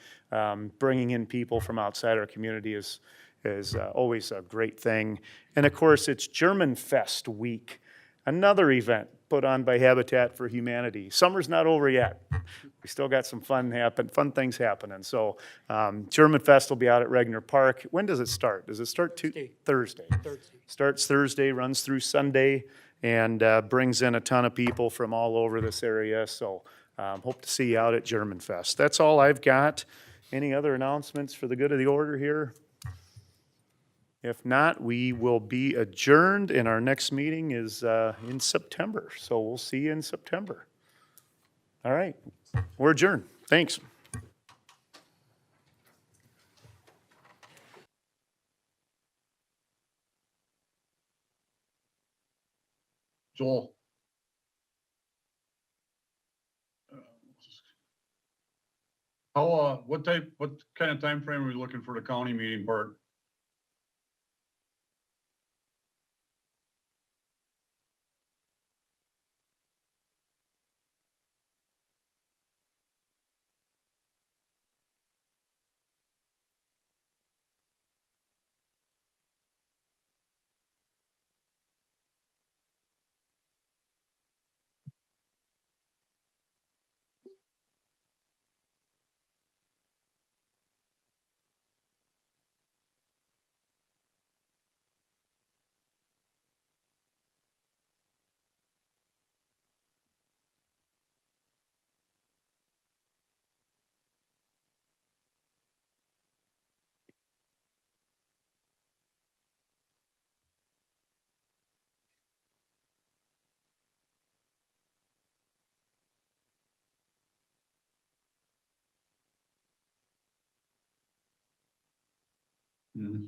Speaker 1: bringing in people from outside our community is always a great thing. And of course, it's German Fest week, another event put on by Habitat for Humanity. Summer's not over yet. We still got some fun things happening. So German Fest will be out at Regner Park. When does it start? Does it start Thursday? Starts Thursday, runs through Sunday, and brings in a ton of people from all over this area. So hope to see you out at German Fest. That's all I've got. Any other announcements for the good of the order here? If not, we will be adjourned, and our next meeting is in September. So we'll see you in September. All right, we're adjourned. Thanks.
Speaker 12: Joel. What kind of time frame are we looking for the county meeting part? Mhm.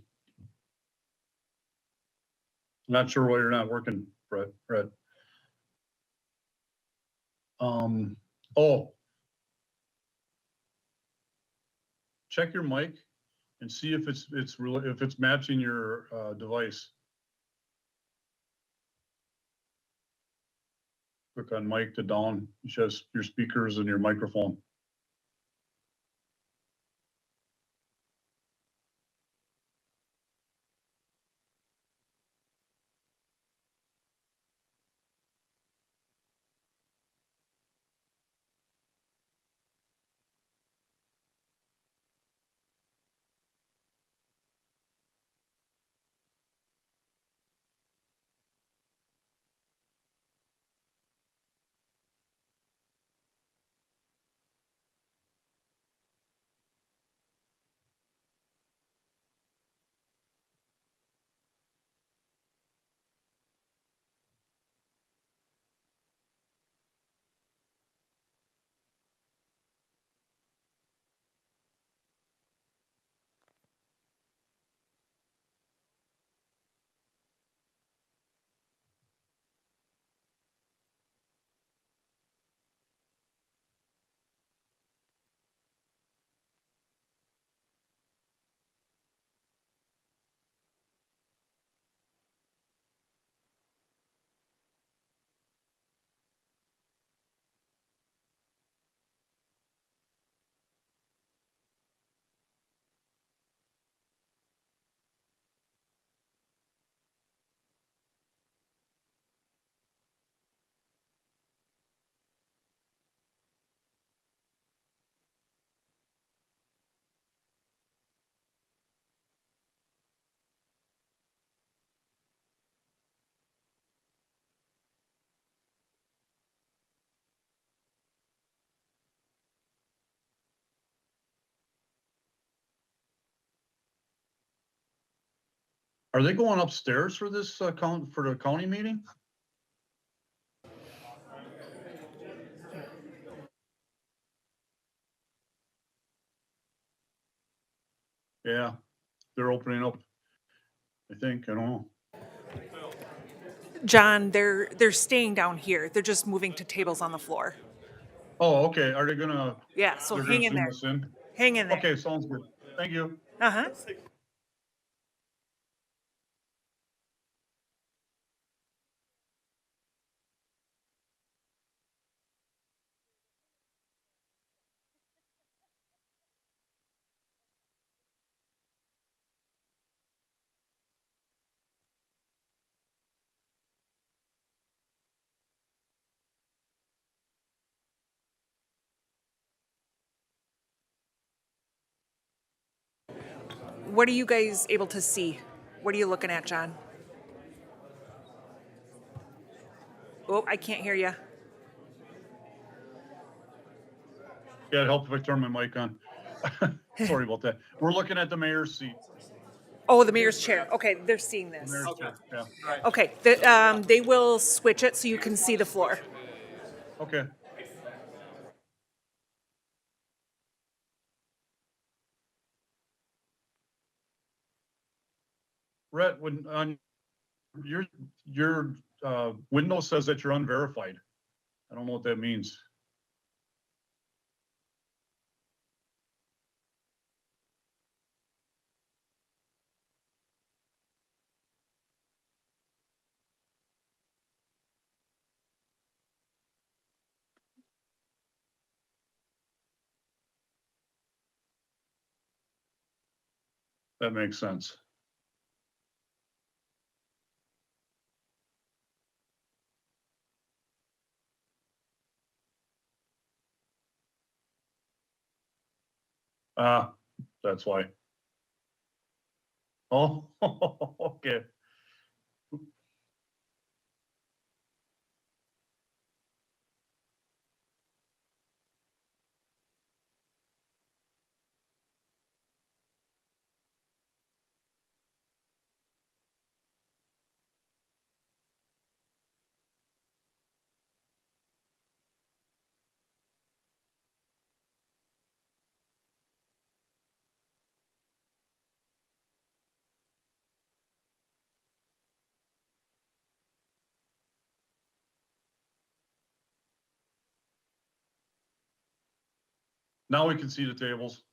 Speaker 12: Not sure why you're not working, Fred. Oh. Check your mic and see if it's matching your device. Click on mic to down, just your speakers and your microphone. Are they going upstairs for this for the county meeting? Yeah, they're opening up, I think, I don't know.
Speaker 13: John, they're staying down here. They're just moving to tables on the floor.
Speaker 12: Oh, okay, are they gonna,
Speaker 13: Yeah, so
Speaker 12: they're
Speaker 13: hang
Speaker 12: gonna
Speaker 13: in
Speaker 12: zoom
Speaker 13: there.
Speaker 12: us in?
Speaker 13: Hang in there.
Speaker 12: Okay, sounds good. Thank you.
Speaker 13: Uh-huh. What are you guys able to see? What are you looking at, John? Oh, I can't hear you.
Speaker 12: Yeah, it helped if I turn my mic on. Sorry about that. We're looking at the mayor's seat.
Speaker 13: Oh, the mayor's chair. Okay, they're seeing
Speaker 12: The
Speaker 13: this.
Speaker 12: mayor's chair, yeah,
Speaker 13: Okay, they will switch it so you can see the floor.
Speaker 12: okay. Rhett, when, on your window says that you're unverified. I don't know what that means. That makes sense. Ah, that's why. Oh, okay. Now we can see the tables.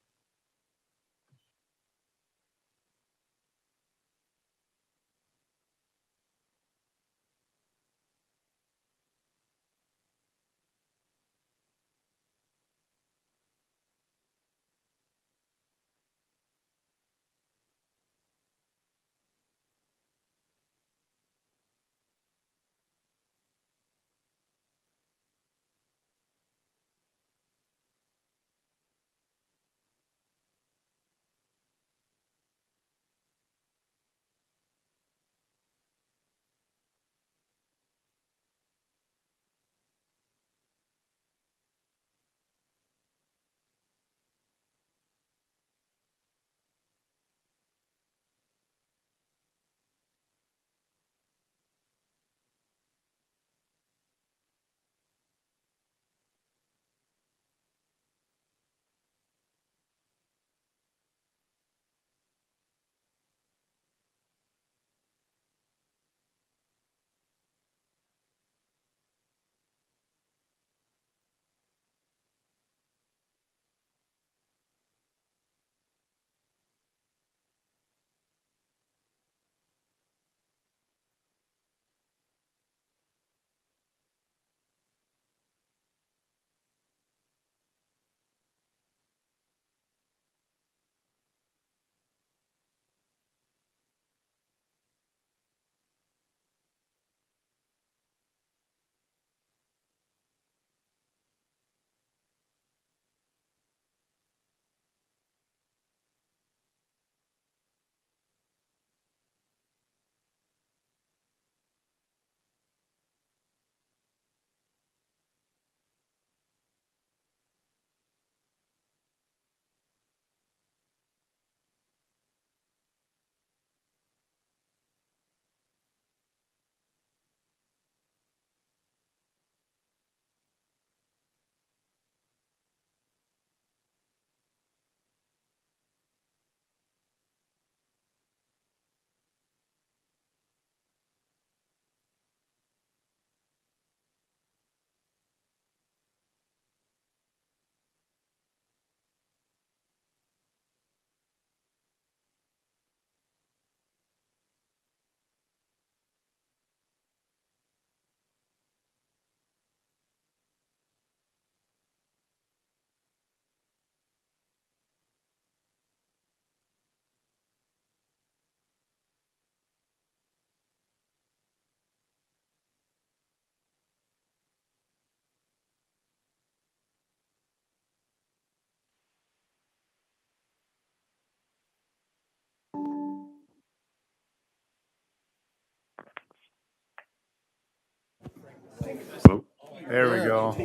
Speaker 1: There we go.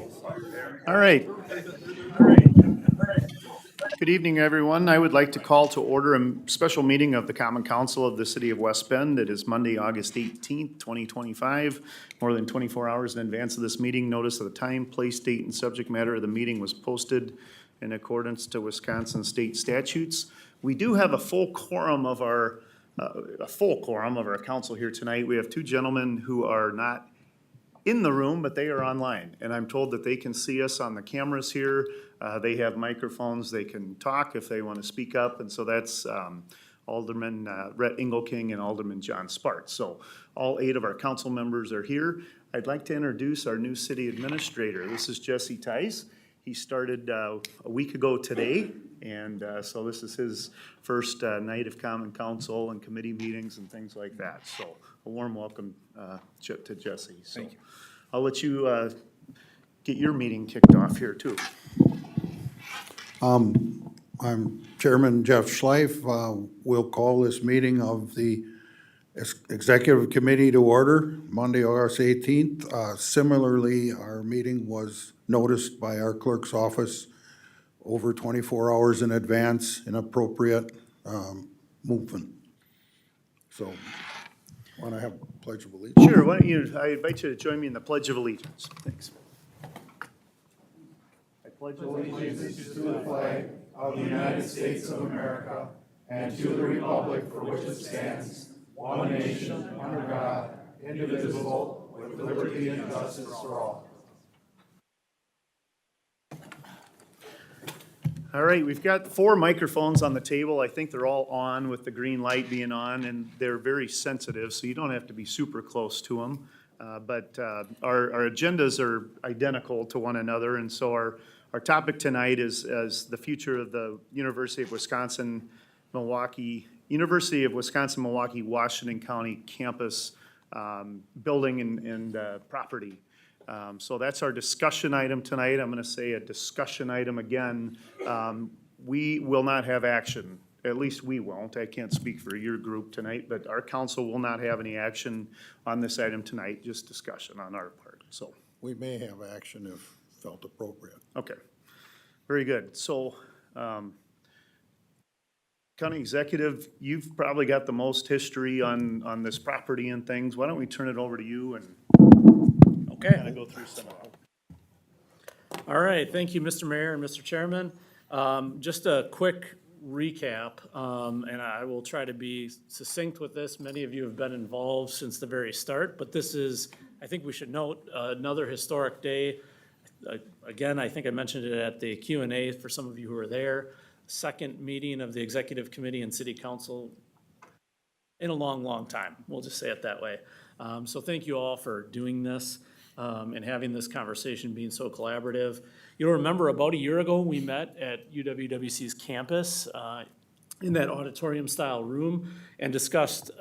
Speaker 1: All right. Good evening, everyone. I would like to call to order a special meeting of the Common Council of the City of West Bend. It is Monday, August 18th, 2025. More than 24 hours in advance of this meeting, notice of the time, place, date, and subject matter of the meeting was posted in accordance to Wisconsin state statutes. We do have a full quorum of our council here tonight. We have two gentlemen who are not in the room, but they are online. And I'm told that they can see us on the cameras here. They have microphones. They can talk if they want to speak up. And so that's Alderman Rhett Engelking and Alderman John Sparks. So all 8 of our council members are here. I'd like to introduce our new city administrator. This is Jesse Tice. He started a week ago today. And so this is his first night of common council and committee meetings and things like that. So a warm welcome to Jesse. So thank you. I'll let you get your meeting kicked off here too.
Speaker 14: I'm Chairman Jeff Schleif. We'll call this meeting of the Executive Committee to order Monday, August 18th. Similarly, our meeting was noticed by our clerk's office over 24 hours in advance, inappropriate movement. So, want to have a Pledge of Allegiance?
Speaker 1: Sure, why don't you, I invite you to join me in the Pledge of Allegiance. Thanks. I pledge allegiance to the flag of the United States of America and to the republic for which it stands, one nation, under God, indivisible, with liberty and justice for all. All right, we've got 4 microphones on the table. I think they're all on with the green light being on, and they're very sensitive, so you don't have to be super close to them. But our agendas are identical to one another, and so our topic tonight is the future of the University of Wisconsin-Milwaukee, Washington County campus building and property. So that's our discussion item tonight. I'm going to say a discussion item again. We will not have action. At least we won't. I can't speak for your group tonight, but our council will not have any action on this item tonight, just discussion on our part, so.
Speaker 14: We may have action if felt appropriate.
Speaker 1: Okay, very good. So, County Executive, you've probably got the most history on this property and things. Why don't we turn it over to you and kind of go through some of it.
Speaker 15: All right, thank you, Mr. Mayor and Mr. Chairman. Just a quick recap, and I will try to be succinct with this. Many of you have been involved since the very start, but this is, I think we should note, another historic day. Again, I think I mentioned it at the Q&A for some of you who were there. Second meeting of the Executive Committee and City Council in a long, long time. We'll just say it that way. So thank you all for doing this. And having this conversation, being so collaborative. You'll remember about a year ago, we met at UWWC's campus in that auditorium-style room and discussed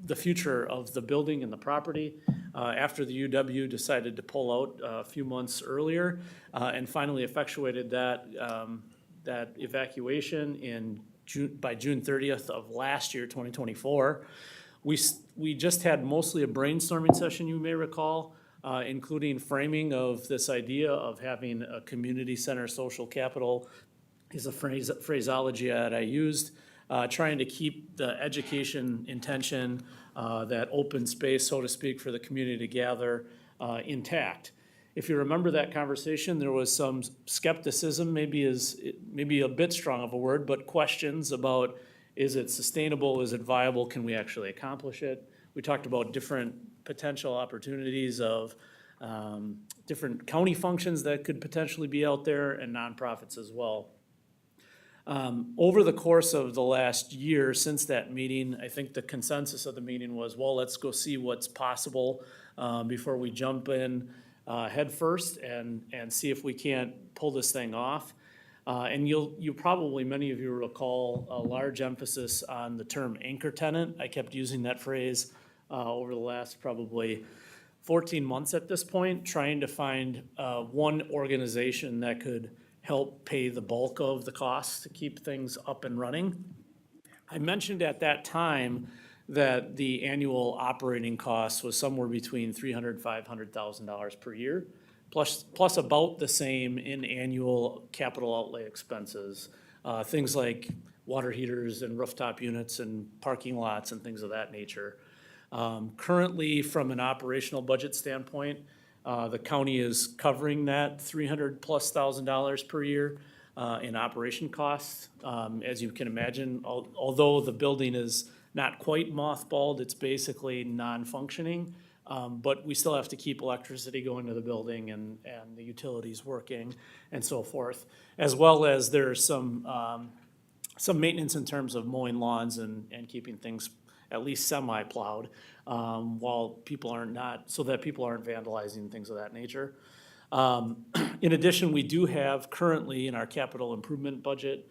Speaker 15: the future of the building and the property after the UW decided to pull out a few months earlier and finally effectuated that evacuation by June 30th of last year, 2024. We just had mostly a brainstorming session, you may recall, including framing of this idea of having a community center social capital is a phraseology that I used, trying to keep the education intention, that open space, so to speak, for the community to gather intact. If you remember that conversation, there was some skepticism, maybe a bit strong of a word, but questions about, is it sustainable, is it viable, can we actually accomplish it? We talked about different potential opportunities of different county functions that could potentially be out there and nonprofits as well. Over the course of the last year since that meeting, I think the consensus of the meeting was, well, let's go see what's possible before we jump in head first and see if we can't pull this thing off. And you probably, many of you recall a large emphasis on the term anchor tenant. I kept using that phrase over the last probably 14 months at this point, trying to find one organization that could help pay the bulk of the costs to keep things up and running. I mentioned at that time that the annual operating cost was somewhere between $300,000 and $500,000 per year, plus about the same in annual capital outlay expenses. Things like water heaters and rooftop units and parking lots and things of that nature. Currently, from an operational budget standpoint, the county is covering that $300,000+ per year in operation costs. As you can imagine, although the building is not quite mothballed, it's basically non-functioning. But we still have to keep electricity going to the building and the utilities working and so forth. As well as there's some maintenance in terms of mowing lawns and keeping things at least semi-plowed, while people so that people aren't vandalizing, things of that nature. In addition, we do have currently in our capital improvement budget,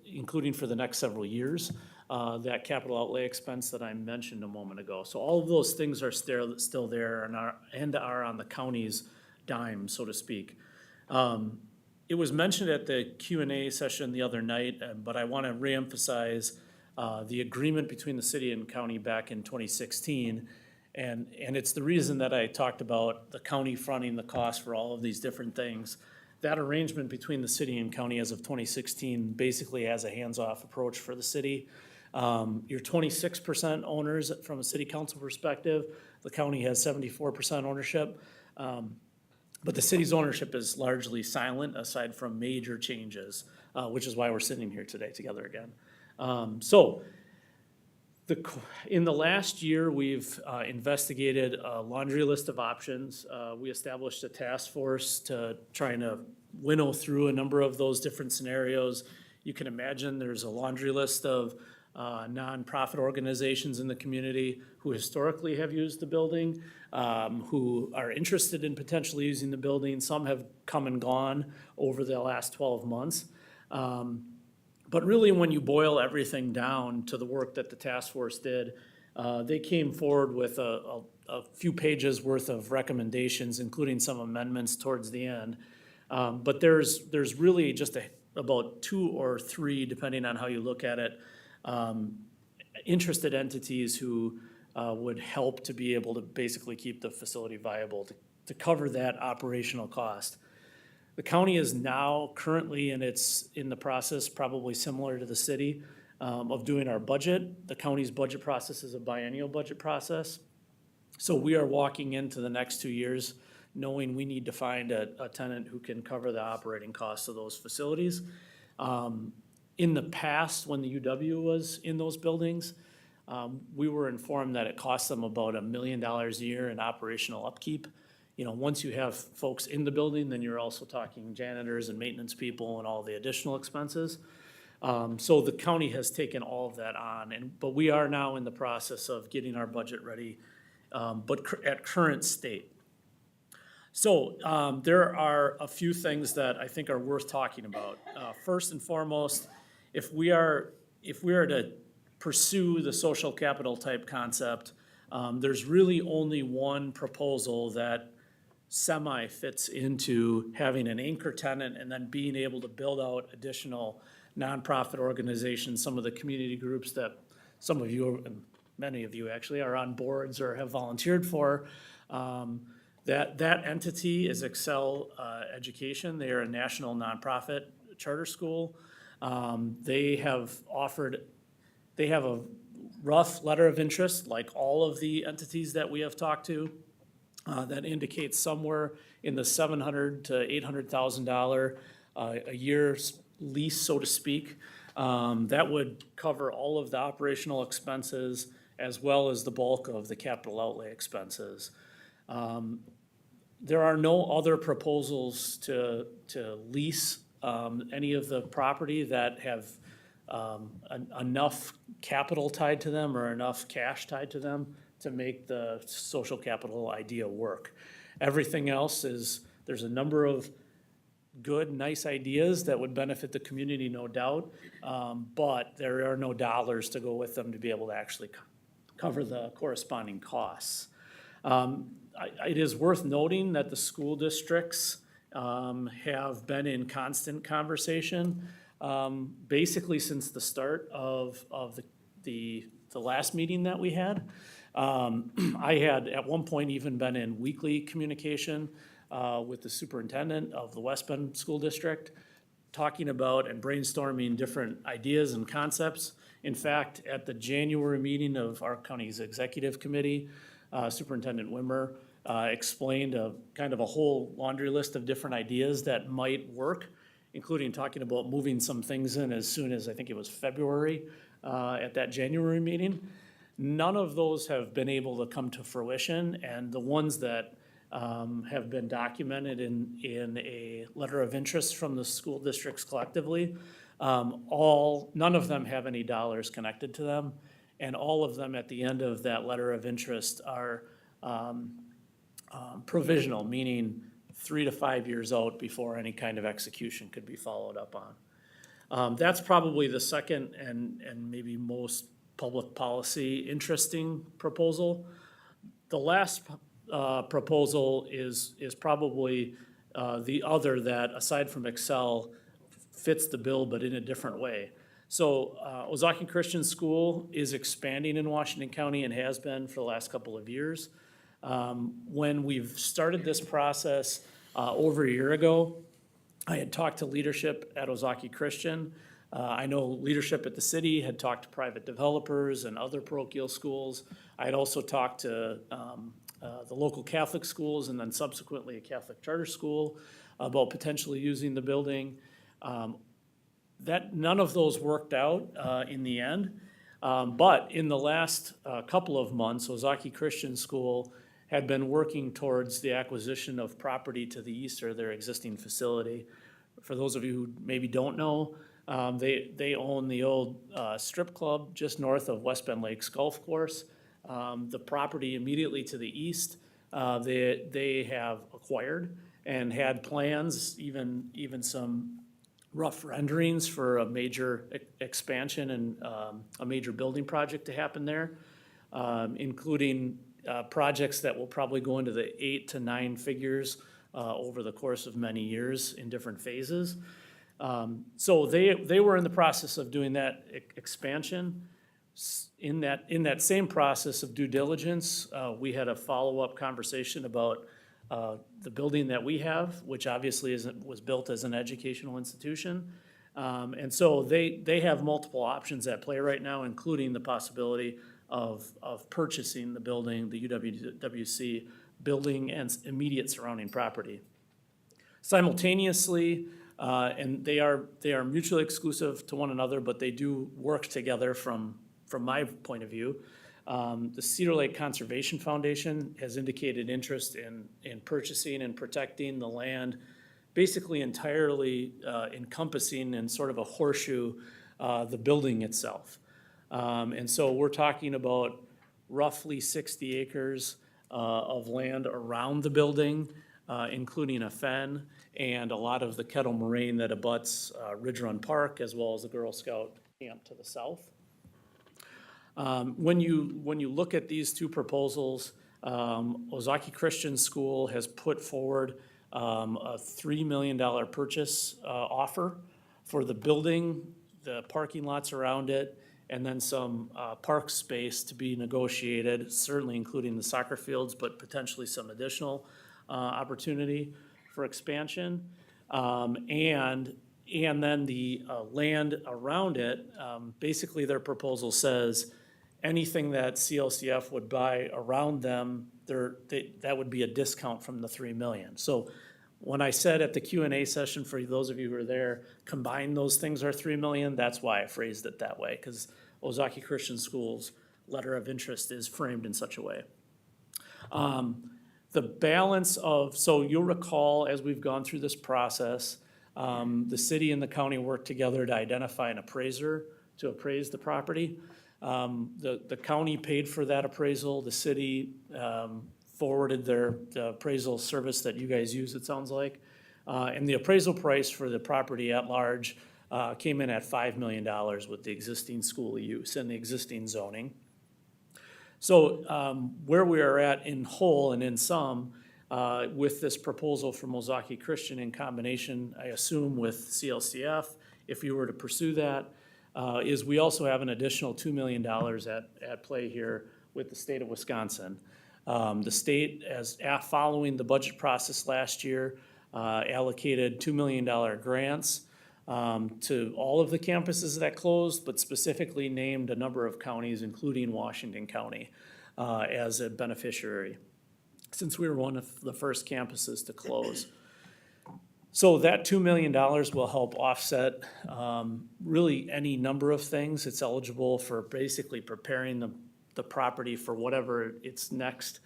Speaker 15: including for the next several years, that capital outlay expense that I mentioned a moment ago. So all of those things are still there and are on the county's dime, so to speak. It was mentioned at the Q&A session the other night, but I want to reemphasize the agreement between the city and county back in 2016. And it's the reason that I talked about the county fronting the cost for all of these different things. That arrangement between the city and county as of 2016 basically has a hands-off approach for the city. You're 26% owners from a city council perspective. The county has 74% ownership. But the city's ownership is largely silent aside from major changes, which is why we're sitting here today together again. In the last year, we've investigated a laundry list of options. We established a task force to try to winnow through a number of those different scenarios. You can imagine there's a laundry list of nonprofit organizations in the community who historically have used the building, who are interested in potentially using the building. Some have come and gone over the last 12 months. But really, when you boil everything down to the work that the task force did, they came forward with a few pages worth of recommendations, including some amendments towards the end. But there's really just about 2 or 3, depending on how you look at it, interested entities who would help to be able to basically keep the facility viable to cover that operational cost. The county is now currently in the process, probably similar to the city, of doing our budget. The county's budget process is a biennial budget process. So we are walking into the next 2 years knowing we need to find a tenant who can cover the operating costs of those facilities. In the past, when the UW was in those buildings, we were informed that it cost them about $1 million a year in operational upkeep. You know, once you have folks in the building, then you're also talking janitors and maintenance people and all the additional expenses. So the county has taken all of that on, but we are now in the process of getting our budget ready, but at current state. So there are a few things that I think are worth talking about. First and foremost, if we are to pursue the social capital type concept, there's really only one proposal that fits into having an anchor tenant and then being able to build out additional nonprofit organizations, some of the community groups that some of you, and many of you actually, are on boards or have volunteered for. That entity is Excel Education. They are a national nonprofit charter school. They have a rough letter of interest, like all of the entities that we have talked to, that indicates somewhere in the $700,000 to $800,000 a year lease, so to speak. That would cover all of the operational expenses as well as the bulk of the capital outlay expenses. There are no other proposals to lease any of the property that have enough capital tied to them or enough cash tied to them to make the social capital idea work. Everything else there's a number of good, nice ideas that would benefit the community, no doubt, but there are no dollars to go with them to be able to actually cover the corresponding costs. It is worth noting that the school districts have been in constant conversation basically since the start of the last meeting that we had. I had at one point even been in weekly communication with the superintendent of the West Bend School District, talking about and brainstorming different ideas and concepts. In fact, at the January meeting of our county's executive committee, Superintendent Wimmer explained a kind of a whole laundry list of different ideas that might work, including talking about moving some things in as soon as, I think it was February, at that January meeting. None of those have been able to come to fruition, and the ones that have been documented in a letter of interest from the school districts collectively, none of them have any dollars connected to them, and all of them at the end of that letter of interest are provisional, meaning 3 to 5 years out before any kind of execution could be followed up on. That's probably the second and maybe most public policy interesting proposal. The last proposal is probably the other that, aside from Excel, fits the bill but in a different way. So Ozaki Christian School is expanding in Washington County and has been for the last couple of years. When we've started this process over a year ago, I had talked to leadership at Ozaki Christian. I know leadership at the city had talked to private developers and other parochial schools. I had also talked to the local Catholic schools and then subsequently a Catholic charter school about potentially using the building. None of those worked out in the end. But in the last couple of months, Ozaki Christian School had been working towards the acquisition of property to the east of their existing facility. For those of you who maybe don't know, they own the old strip club just north of West Bend Lakes Golf Course. The property immediately to the east, they have acquired and had plans, even some rough renderings for a major expansion and a major building project to happen there, including projects that will probably go into the 8 to 9 figures over the course of many years in different phases. So they were in the process of doing that expansion. In that same process of due diligence, we had a follow-up conversation about the building that we have, which obviously was built as an educational institution. And so they have multiple options at play right now, including the possibility of purchasing the building, the UWC building and immediate surrounding property. Simultaneously, and they are mutually exclusive to one another, but they do work together from my point of view. The Cedar Lake Conservation Foundation has indicated interest in purchasing and protecting the land, basically entirely encompassing in sort of a horseshoe the building itself. And so we're talking about roughly 60 acres of land around the building, including a fen and a lot of the Kettle Moraine that abuts Ridge Run Park, as well as the Girl Scout camp to the south. When you look at these two proposals, Ozaki Christian School has put forward a $3 million purchase offer for the building, the parking lots around it, and then some park space to be negotiated, certainly including the soccer fields, but potentially some additional opportunity for expansion. And then the land around it, basically their proposal says anything that CLCF would buy around them, that would be a discount from the $3 million. So when I said at the Q&A session, for those of you who were there, combine those things are $3 million, that's why I phrased it that way, because Ozaki Christian School's letter of interest is framed in such a way. The balance of, so you'll recall as we've gone through this process, the city and the county worked together to identify an appraiser to appraise the property. The county paid for that appraisal, the city forwarded the appraisal service that you guys use, it sounds like. And the appraisal price for the property at large came in at $5 million with the existing school use and the existing zoning. So where we are at in whole and in sum, with this proposal from Ozaki Christian in combination, I assume with CLCF, if you were to pursue that, is we also have an additional $2 million at play here with the state of Wisconsin. The state, following the budget process last year, allocated $2 million grants to all of the campuses that closed, but specifically named a number of counties, including Washington County, as a beneficiary, since we were one of the first campuses to close. So that $2 million will help offset really any number of things. It's eligible for basically preparing the property for whatever its next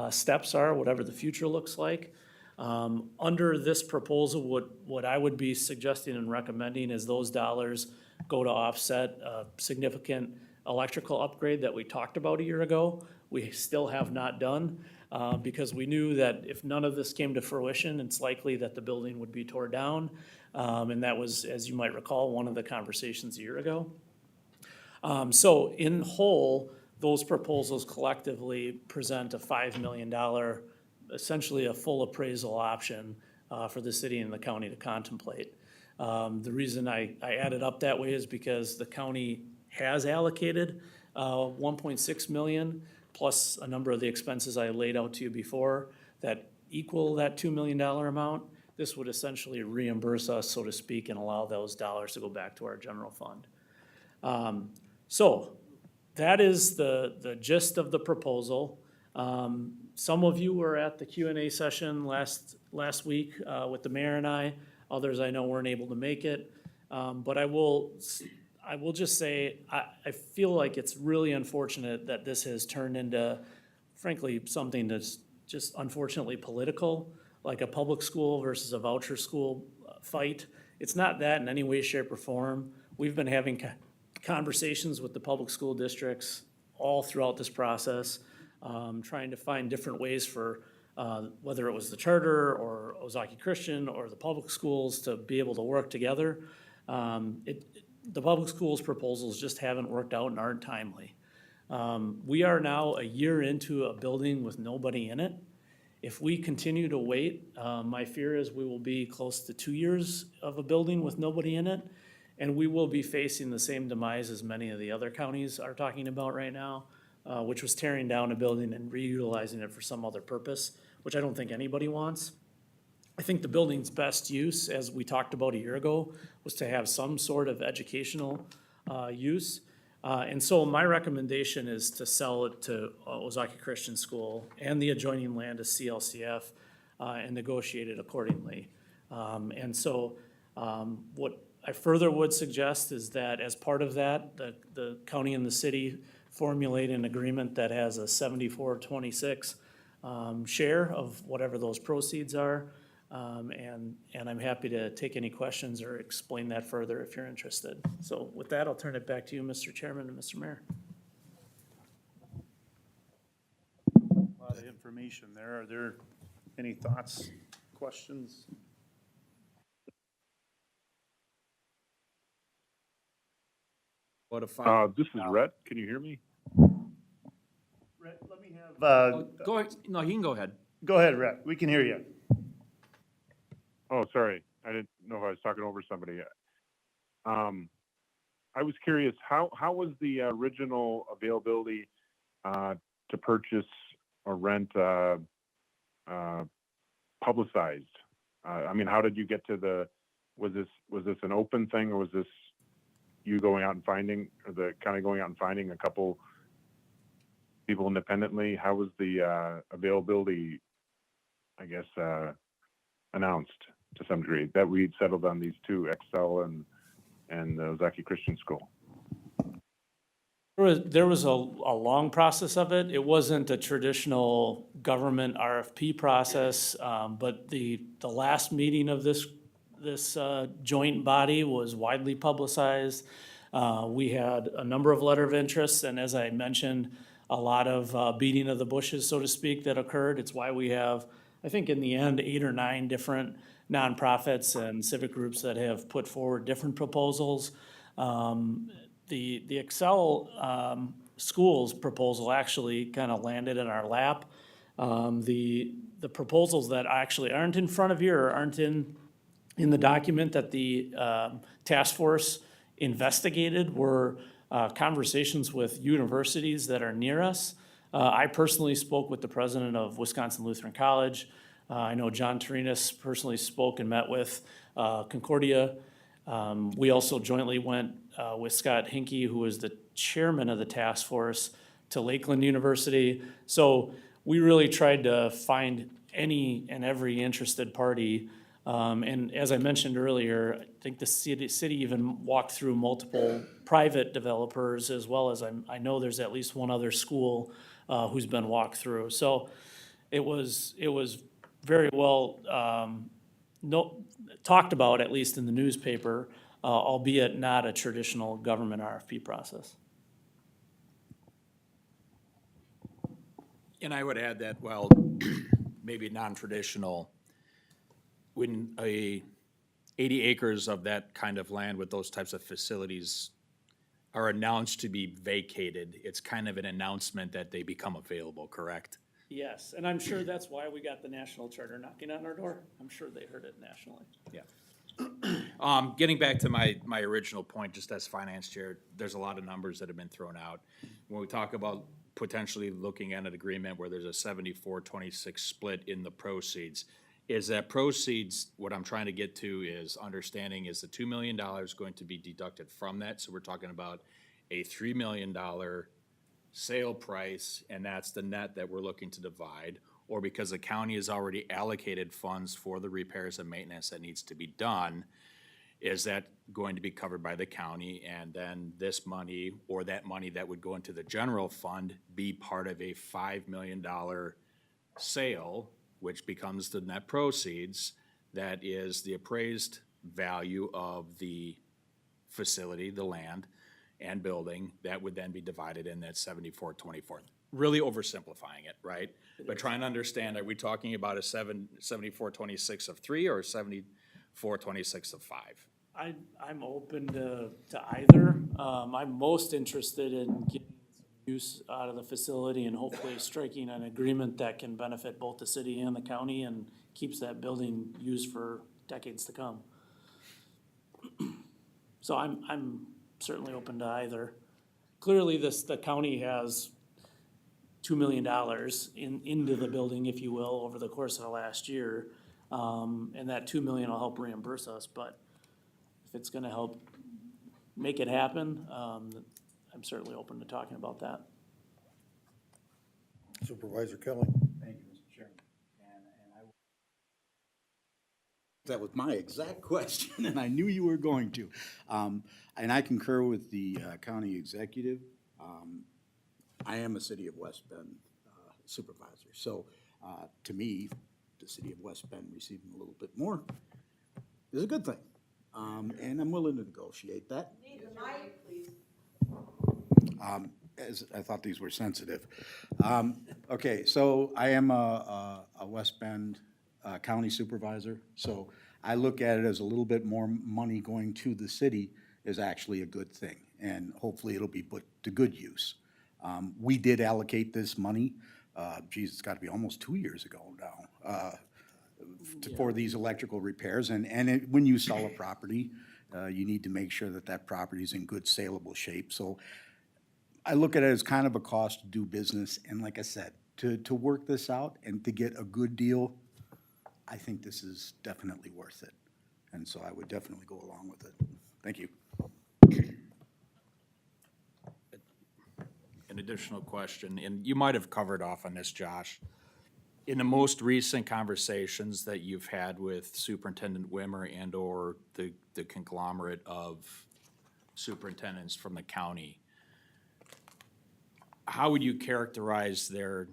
Speaker 15: steps are, whatever the future looks like. Under this proposal, what I would be suggesting and recommending is those dollars go to offset a significant electrical upgrade that we talked about a year ago. We still have not done, because we knew that if none of this came to fruition, it's likely that the building would be tore down. And that was, as you might recall, one of the conversations a year ago. So in whole, those proposals collectively present a $5 million, essentially a full appraisal option for the city and the county to contemplate. The reason I added up that way is because the county has allocated 1.6 million plus a number of the expenses I laid out to you before that equal that $2 million amount. This would essentially reimburse us, so to speak, and allow those dollars to go back to our general fund. So that is the gist of the proposal. Some of you were at the Q&A session last week with the mayor and I. Others I know weren't able to make it. But I will just say, I feel like it's really unfortunate that this has turned into, frankly, something that's just unfortunately political, like a public school versus a voucher school fight. It's not that in any way, shape, or form. We've been having conversations with the public school districts all throughout this process, trying to find different ways for whether it was the charter or Ozaki Christian or the public schools to be able to work together. The public schools proposals just haven't worked out and aren't timely. We are now a year into a building with nobody in it. If we continue to wait, my fear is we will be close to 2 years of a building with nobody in it, and we will be facing the same demise as many of the other counties are talking about right now, which was tearing down a building and reutilizing it for some other purpose, which I don't think anybody wants. I think the building's best use, as we talked about a year ago, was to have some sort of educational use. And so my recommendation is to sell it to Ozaki Christian School and the adjoining land to CLCF and negotiate it accordingly. And so what I further would suggest is that as part of that, the county and the city formulate an agreement that has a 74-26 share of whatever those proceeds are. And I'm happy to take any questions or explain that further if you're interested. So with that, I'll turn it back to you, Mr. Chairman and Mr. Mayor.
Speaker 1: A lot of information there. Are there any thoughts, questions?
Speaker 16: This is Rhett. Can you hear me?
Speaker 1: Rhett, let me have,
Speaker 5: Go ahead. No, you can go ahead.
Speaker 1: go ahead, Rhett. We can hear you.
Speaker 16: Oh, sorry. I didn't know if I was talking over somebody. I was curious, how was the original availability to purchase or rent publicized? I mean, how did you get to was this an open thing, or was this you going out and finding, or the county going out and finding a couple people independently? How was the availability, I guess, announced to some degree that we'd settled on these two, Excel and the Ozaki Christian School?
Speaker 15: There was a long process of it. It wasn't a traditional government RFP process, but the last meeting of this joint body was widely publicized. We had a number of letter of interests, and as I mentioned, a lot of beating of the bushes, so to speak, that occurred. It's why we have, I think in the end, 8 or 9 different nonprofits and civic groups that have put forward different proposals. The Excel schools proposal actually kind of landed in our lap. The proposals that actually aren't in front of you or aren't in the document that the task force investigated were conversations with universities that are near us. I personally spoke with the president of Wisconsin Lutheran College. I know John Torinas personally spoke and met with Concordia. We also jointly went with Scott Hinkey, who was the chairman of the task force, to Lakeland University. So we really tried to find any and every interested party. And as I mentioned earlier, I think the city even walked through multiple private developers, as well as I know there's at least one other school who's been walked through. So it was very well talked about, at least in the newspaper, albeit not a traditional government RFP process.
Speaker 5: And I would add that, well, maybe non-traditional, when 80 acres of that kind of land with those types of facilities are announced to be vacated, it's kind of an announcement that they become available, correct?
Speaker 15: Yes, and I'm sure that's why we got the national charter knocking on our door. I'm sure they heard it nationally.
Speaker 5: Yeah. Getting back to my original point, just as finance chair, there's a lot of numbers that have been thrown out. When we talk about potentially looking at an agreement where there's a 74-26 split in the proceeds, is that proceeds, what I'm trying to get to is understanding, is the $2 million going to be deducted from that? So we're talking about a $3 million sale price, and that's the net that we're looking to divide, or because the county has already allocated funds for the repairs and maintenance that needs to be done, is that going to be covered by the county, and then this money, or that money that would go into the general fund, be part of a $5 million sale, which becomes the net proceeds, that is the appraised value of the facility, the land and building, that would then be divided in that 74-24. Really oversimplifying it, right? But trying to understand, are we talking about a 74-26 of 3 or 74-26 of 5?
Speaker 15: I'm open to either. I'm most interested in getting some use out of the facility and hopefully striking an agreement that can benefit both the city and the county and keeps that building used for decades to come. So I'm certainly open to either. Clearly, the county has $2 million into the building, if you will, over the course of the last year. And that $2 million will help reimburse us, but if it's gonna help make it happen, I'm certainly open to talking about that.
Speaker 14: Supervisor Kelly.
Speaker 17: Thank you, Mr. Chairman. That was my exact question, and I knew you were going to. And I concur with the county executive. I am a City of West Bend supervisor, so to me, the City of West Bend receiving a little bit more is a good thing. And I'm willing to negotiate that. As I thought these were sensitive. Okay, so I am a West Bend county supervisor, so I look at it as a little bit more money going to the city is actually a good thing, and hopefully it'll be put to good use. We did allocate this money, it's gotta be almost 2 years ago now, for these electrical repairs, and when you sell a property, you need to make sure that that property is in good saleable shape. So I look at it as kind of a cost to do business, and like I said, to work this out and to get a good deal, I think this is definitely worth it. And so I would definitely go along with it. Thank you.
Speaker 5: An additional question, and you might have covered off on this, Josh. In the most recent conversations that you've had with Superintendent Wimmer and/or the conglomerate of superintendents from the county, how would you characterize their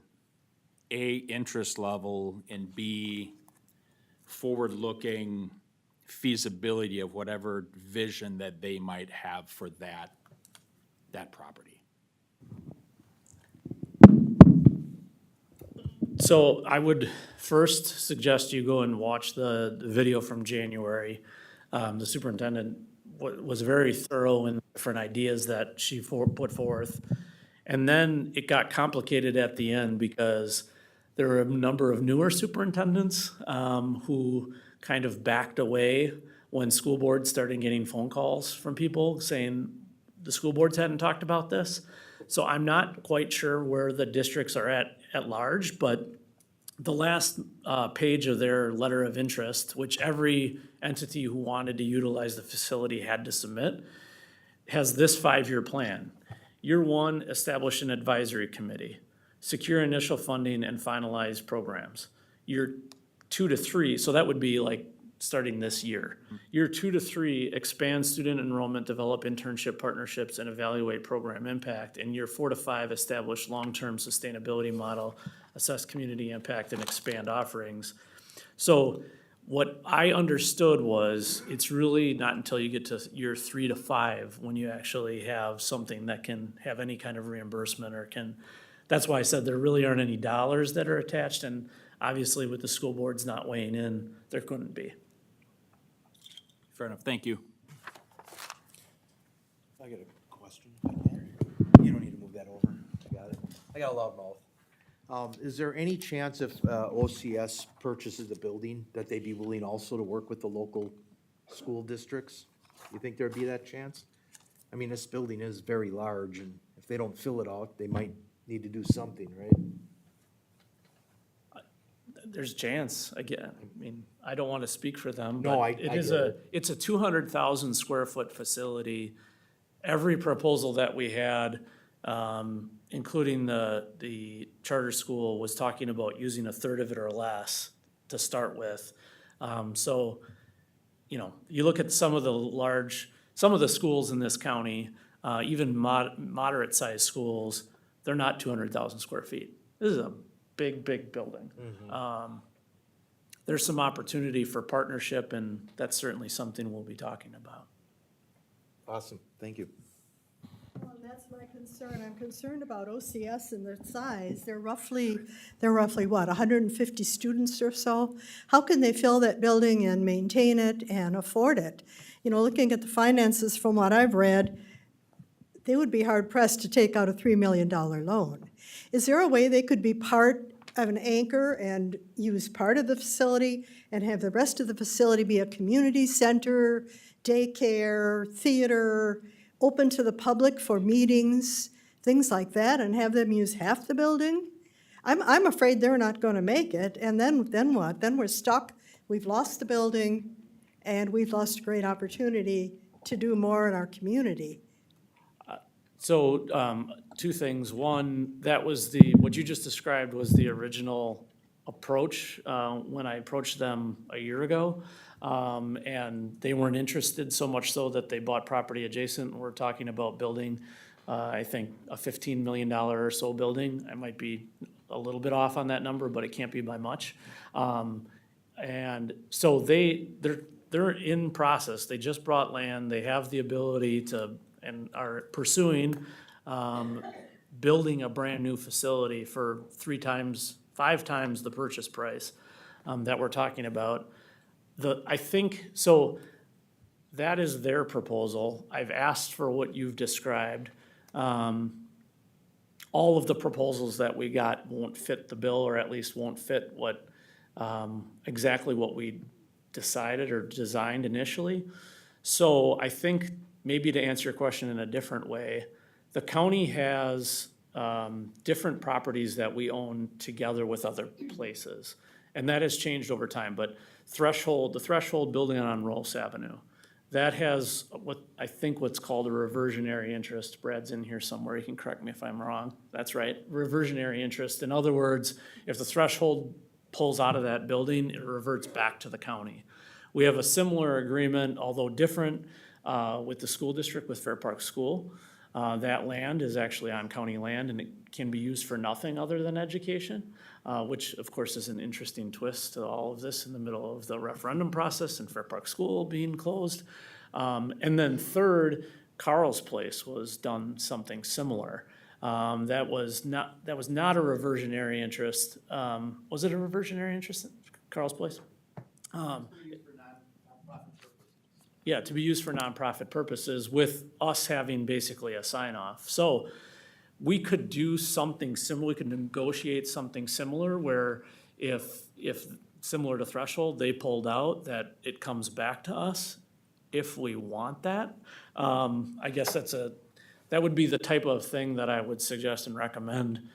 Speaker 5: A, interest level, and B, forward-looking feasibility of whatever vision that they might have for that property?
Speaker 15: So I would first suggest you go and watch the video from January. The superintendent was very thorough in different ideas that she put forth. And then it got complicated at the end because there were a number of newer superintendents who kind of backed away when school boards started getting phone calls from people saying, the school boards hadn't talked about this. So I'm not quite sure where the districts are at large, but the last page of their letter of interest, which every entity who wanted to utilize the facility had to submit, has this 5-year plan. Year 1, establish an advisory committee, secure initial funding and finalize programs. Year 2 to 3, so that would be like starting this year. Year 2 to 3, expand student enrollment, develop internship partnerships, and evaluate program impact. And year 4 to 5, establish long-term sustainability model, assess community impact, and expand offerings. So what I understood was, it's really not until you get to year 3 to 5 when you actually have something that can have any kind of reimbursement or can, that's why I said there really aren't any dollars that are attached, and obviously with the school boards not weighing in, there couldn't be.
Speaker 5: Fair enough, thank you.
Speaker 18: I got a question. You don't need to move that over. I got it. I got a loud mouth. Is there any chance if OCS purchases a building that they'd be willing also to work with the local school districts? You think there'd be that chance? I mean, this building is very large, and if they don't fill it out, they might need to do something, right?
Speaker 15: There's a chance, again, I mean, I don't wanna speak for them,
Speaker 18: No,
Speaker 15: but it's a 200,000 square foot facility. Every proposal that we had, including the charter school, was talking about using a third of it or less to start with. So, you know, you look at some of the schools in this county, even moderate-sized schools, they're not 200,000 square feet. This is a big building. There's some opportunity for partnership, and that's certainly something we'll be talking about.
Speaker 18: Awesome, thank you.
Speaker 11: Well, that's my concern. I'm concerned about OCS and their size. They're roughly what, 150 students or so? How can they fill that building and maintain it and afford it? You know, looking at the finances from what I've read, they would be hard pressed to take out a $3 million loan. Is there a way they could be part of an anchor and use part of the facility and have the rest of the facility be a community center, daycare, theater, open to the public for meetings, things like that, and have them use half the building? I'm afraid they're not going to make it, and then what? Then we're stuck. We've lost the building, and we've lost a great opportunity to do more in our community.
Speaker 15: So, two things. One, that was what you just described was the original approach, when I approached them a year ago. And they weren't interested, so much so that they bought property adjacent. We're talking about building, I think, a $15 million or so building. I might be a little bit off on that number, but it can't be by much. And so they're in process. They just brought land. They have the ability to, and are pursuing, building a brand-new facility for 5 times the purchase price that we're talking about. I think, so that is their proposal. I've asked for what you've described. All of the proposals that we got won't fit the bill, or at least won't fit what, exactly what we decided or designed initially. So I think, maybe to answer your question in a different way, the county has different properties that we own together with other places. And that has changed over time, but the Threshold building on Rolfs Avenue, that has what's called a reversionary interest. Brad's in here somewhere, he can correct me if I'm wrong. That's right, reversionary interest. In other words, if the Threshold pulls out of that building, it reverts back to the county. We have a similar agreement, although different, with the school district, with Fair Park School. That land is actually on county land, and it can be used for nothing other than education, which of course is an interesting twist to all of this in the middle of the referendum process and Fair Park School being closed. And then third, Carl's Place was done something similar. That was not a reversionary interest. Was it a reversionary interest, Carl's Place? Yeah, to be used for nonprofit purposes, with us having basically a sign-off. So we could do something similar, we could negotiate something similar, where if similar to Threshold, they pulled out, that it comes back to us if we want that. I guess that's that would be the type of thing that I would suggest and recommend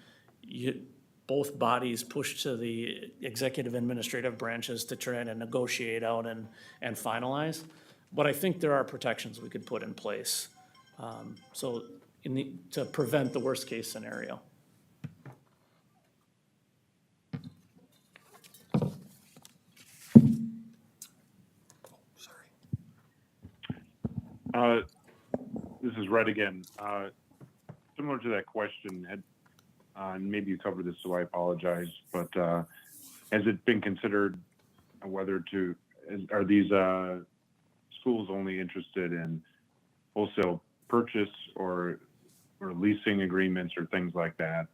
Speaker 15: both bodies push to the executive administrative branches to try to negotiate out and finalize. But I think there are protections we could put in place, to prevent the worst-case scenario.
Speaker 16: This is Red again. Similar to that question, and maybe you covered this, so I apologize, but has it been considered whether are these schools only interested in wholesale purchase or leasing agreements or things like that?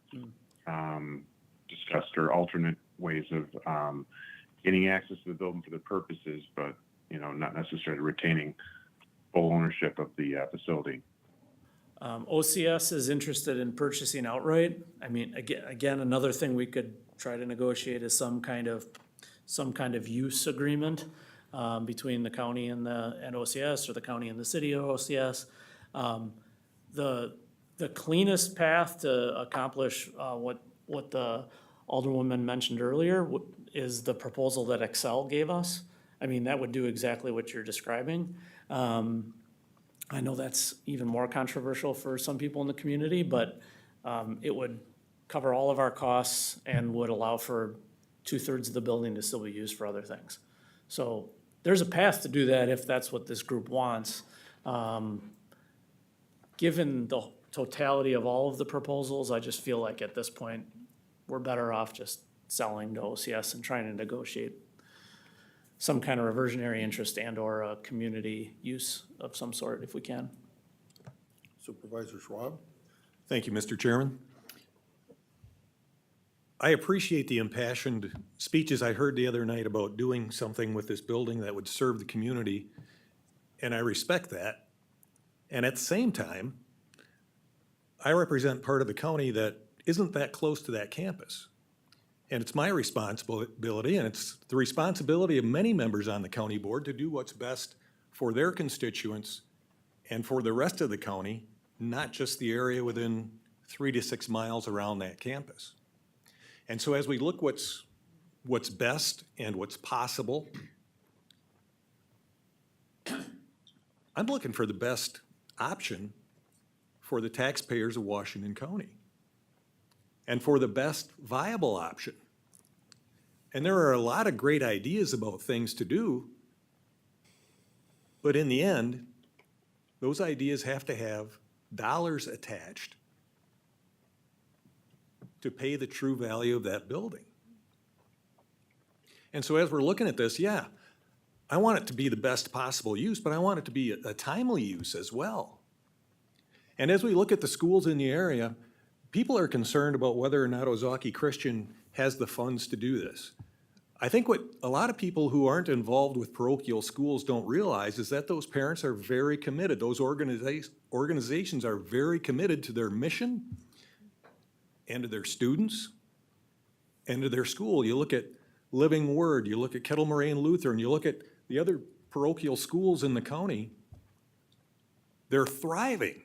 Speaker 16: Discussed or alternate ways of getting access to the building for the purposes, but not necessarily retaining full ownership of the facility.
Speaker 15: OCS is interested in purchasing outright. I mean, again, another thing we could try to negotiate is some kind of use agreement between the county and OCS, or the county and the city of OCS. The cleanest path to accomplish what the Alderwoman mentioned earlier is the proposal that Excel gave us. I mean, that would do exactly what you're describing. I know that's even more controversial for some people in the community, but it would cover all of our costs and would allow for 2/3 of the building to still be used for other things. So there's a path to do that if that's what this group wants. Given the totality of all of the proposals, I just feel like at this point, we're better off just selling to OCS and trying to negotiate some kind of reversionary interest and/or a community use of some sort if we can.
Speaker 14: Supervisor Schwab?
Speaker 19: Thank you, Mr. Chairman. I appreciate the impassioned speeches I heard the other night about doing something with this building that would serve the community, and I respect that. And at the same time, I represent part of the county that isn't that close to that campus. And it's my responsibility, and it's the responsibility of many members on the county board to do what's best for their constituents and for the rest of the county, not just the area within 3 to 6 miles around that campus. And so as we look what's best and what's possible, I'm looking for the best option for the taxpayers of Washington County and for the best viable option. And there are a lot of great ideas about things to do, but in the end, those ideas have to have dollars attached to pay the true value of that building. And so as we're looking at this, yeah, I want it to be the best possible use, but I want it to be a timely use as well. And as we look at the schools in the area, people are concerned about whether or not Ozaukee Christian has the funds to do this. I think what a lot of people who aren't involved with parochial schools don't realize is that those parents are very committed. Those organizations are very committed to their mission and to their students and to their school. You look at Living Word, you look at Kettle Moraine Lutheran, you look at the other parochial schools in the county, they're thriving.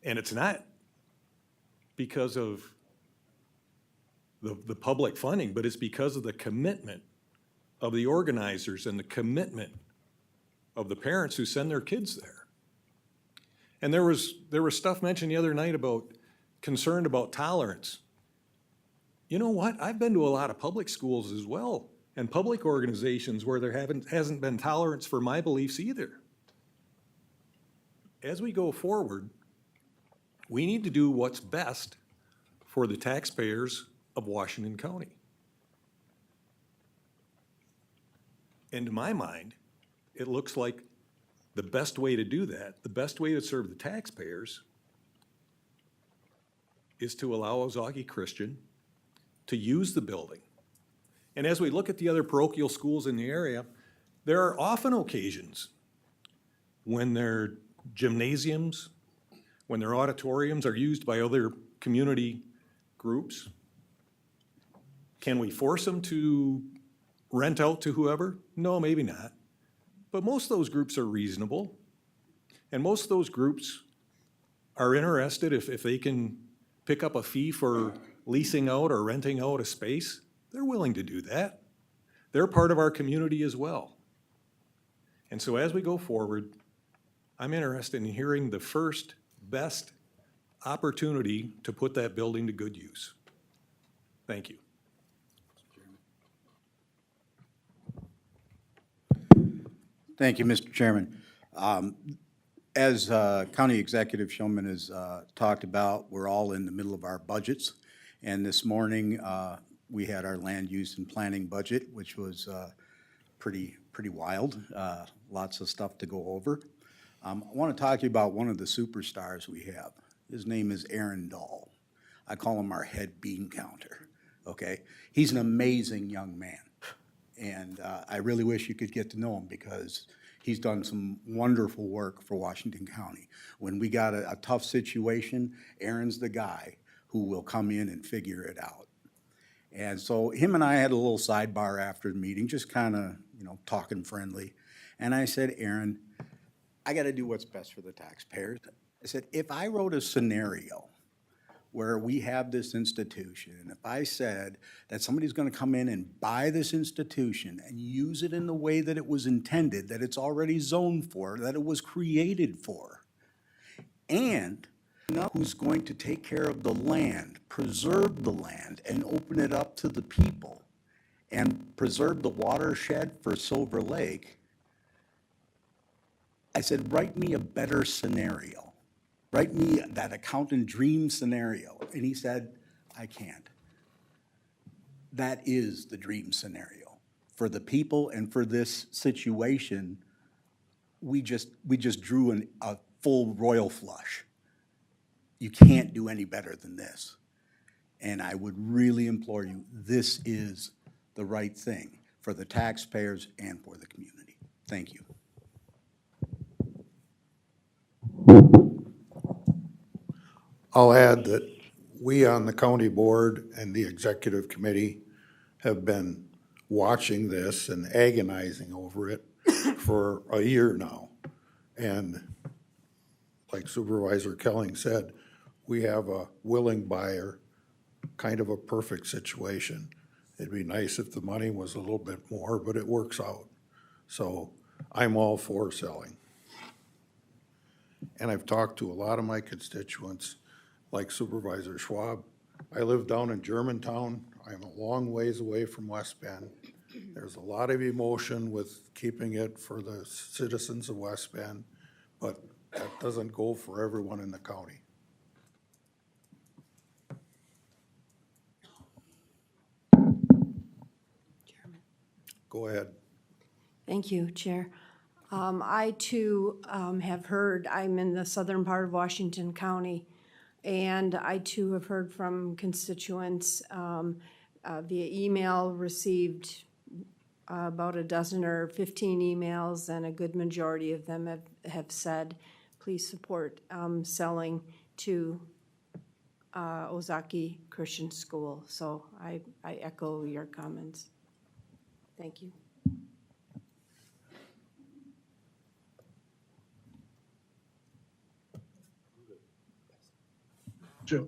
Speaker 19: And it's not because of the public funding, but it's because of the commitment of the organizers and the commitment of the parents who send their kids there. And there was stuff mentioned the other night about concerned about tolerance. You know what? I've been to a lot of public schools as well, and public organizations where there hasn't been tolerance for my beliefs either. As we go forward, we need to do what's best for the taxpayers of Washington County. And to my mind, it looks like the best way to do that, the best way to serve the taxpayers, is to allow Ozaukee Christian to use the building. And as we look at the other parochial schools in the area, there are often occasions when their gymnasiums, when their auditoriums are used by other community groups. Can we force them to rent out to whoever? No, maybe not. But most of those groups are reasonable. And most of those groups are interested if they can pick up a fee for leasing out or renting out a space, they're willing to do that. They're part of our community as well. And so as we go forward, I'm interested in hearing the first best opportunity to put that building to good use. Thank you.
Speaker 17: Thank you, Mr. Chairman. As County Executive Shulman has talked about, we're all in the middle of our budgets. And this morning, we had our land use and planning budget, which was pretty wild. Lots of stuff to go over. I want to talk to you about one of the superstars we have. His name is Aaron Dahl. I call him our head bean counter, okay? He's an amazing young man. And I really wish you could get to know him because he's done some wonderful work for Washington County. When we got a tough situation, Aaron's the guy who will come in and figure it out. And so him and I had a little sidebar after the meeting, just kind of, talking friendly. And I said, Aaron, I got to do what's best for the taxpayers. I said, if I wrote a scenario where we have this institution, and if I said that somebody's going to come in and buy this institution and use it in the way that it was intended, that it's already zoned for, that it was created for, and who's going to take care of the land, preserve the land, and open it up to the people, and preserve the watershed for Silver Lake, I said, write me a better scenario. Write me that accountant dream scenario. And he said, I can't. That is the dream scenario. For the people and for this situation, we just drew a full royal flush. You can't do any better than this. And I would really implore you, this is the right thing for the taxpayers and for the community. Thank you.
Speaker 14: I'll add that we on the county board and the executive committee have been watching this and agonizing over it for a year now. And like Supervisor Kelling said, we have a willing buyer, kind of a perfect situation. It'd be nice if the money was a little bit more, but it works out. So I'm all for selling. And I've talked to a lot of my constituents, like Supervisor Schwab. I live down in Germantown. I'm a long ways away from West Bend. There's a lot of emotion with keeping it for the citizens of West Bend, but that doesn't go for everyone in the county. Go ahead.
Speaker 20: Thank you, Chair. I too have heard, I'm in the southern part of Washington County, and I too have heard from constituents via email, received about a dozen or 15 emails, and a good majority of them have said, please support selling to Ozaki Christian School. So I echo your comments. Thank you.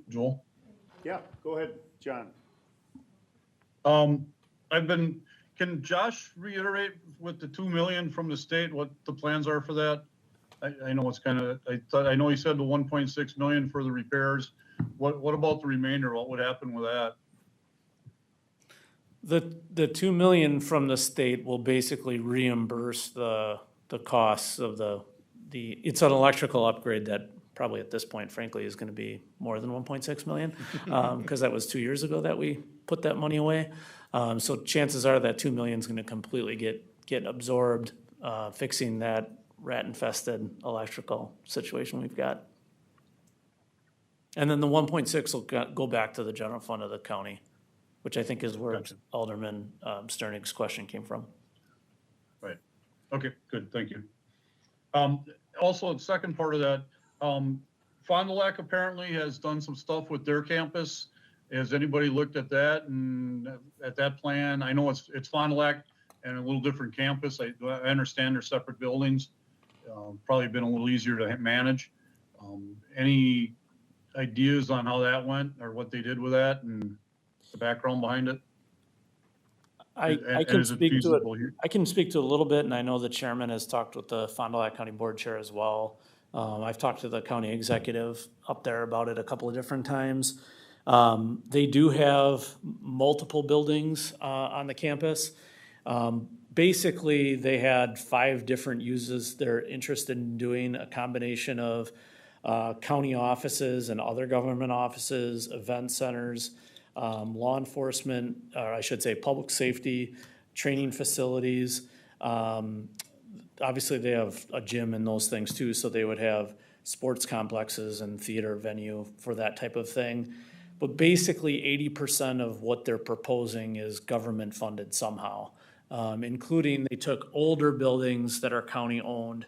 Speaker 12: Joel?
Speaker 1: Yeah, go ahead, John.
Speaker 12: Can Josh reiterate with the 2 million from the state, what the plans are for that? I know it's I know he said the 1.6 million for the repairs. What about the remainder? What would happen with that?
Speaker 15: The 2 million from the state will basically reimburse the costs of it's an electrical upgrade that probably at this point, frankly, is going to be more than 1.6 million, because that was 2 years ago that we put that money away. So chances are that 2 million is going to completely get absorbed, fixing that rat-infested electrical situation we've got. And then the 1.6 will go back to the general fund of the county, which I think is where
Speaker 12: Gotcha.
Speaker 15: Alderman Sternig's question came from.
Speaker 12: Right. Okay, good, thank you. Also, the second part of that, Fond du Lac apparently has done some stuff with their campus. Has anybody looked at that and at that plan? I know it's Fond du Lac and a little different campus. I understand they're separate buildings, Probably been a little easier to manage. Any ideas on how that went or what they did with that and the background behind it?
Speaker 15: I
Speaker 12: And
Speaker 15: can
Speaker 12: is it
Speaker 15: speak to it.
Speaker 12: feasible here?
Speaker 15: I can speak to it a little bit, and I know the chairman has talked with the Fond du Lac County Board Chair as well. I've talked to the county executive up there about it a couple of different times. They do have multiple buildings on the campus. Basically, they had 5 different uses they're interested in doing, a combination of county offices and other government offices, event centers, law enforcement, or I should say public safety, training facilities. Obviously, they have a gym and those things too, so they would have sports complexes and theater venue for that type of thing. But basically, 80% of what they're proposing is government funded somehow, including they took older buildings that are county owned,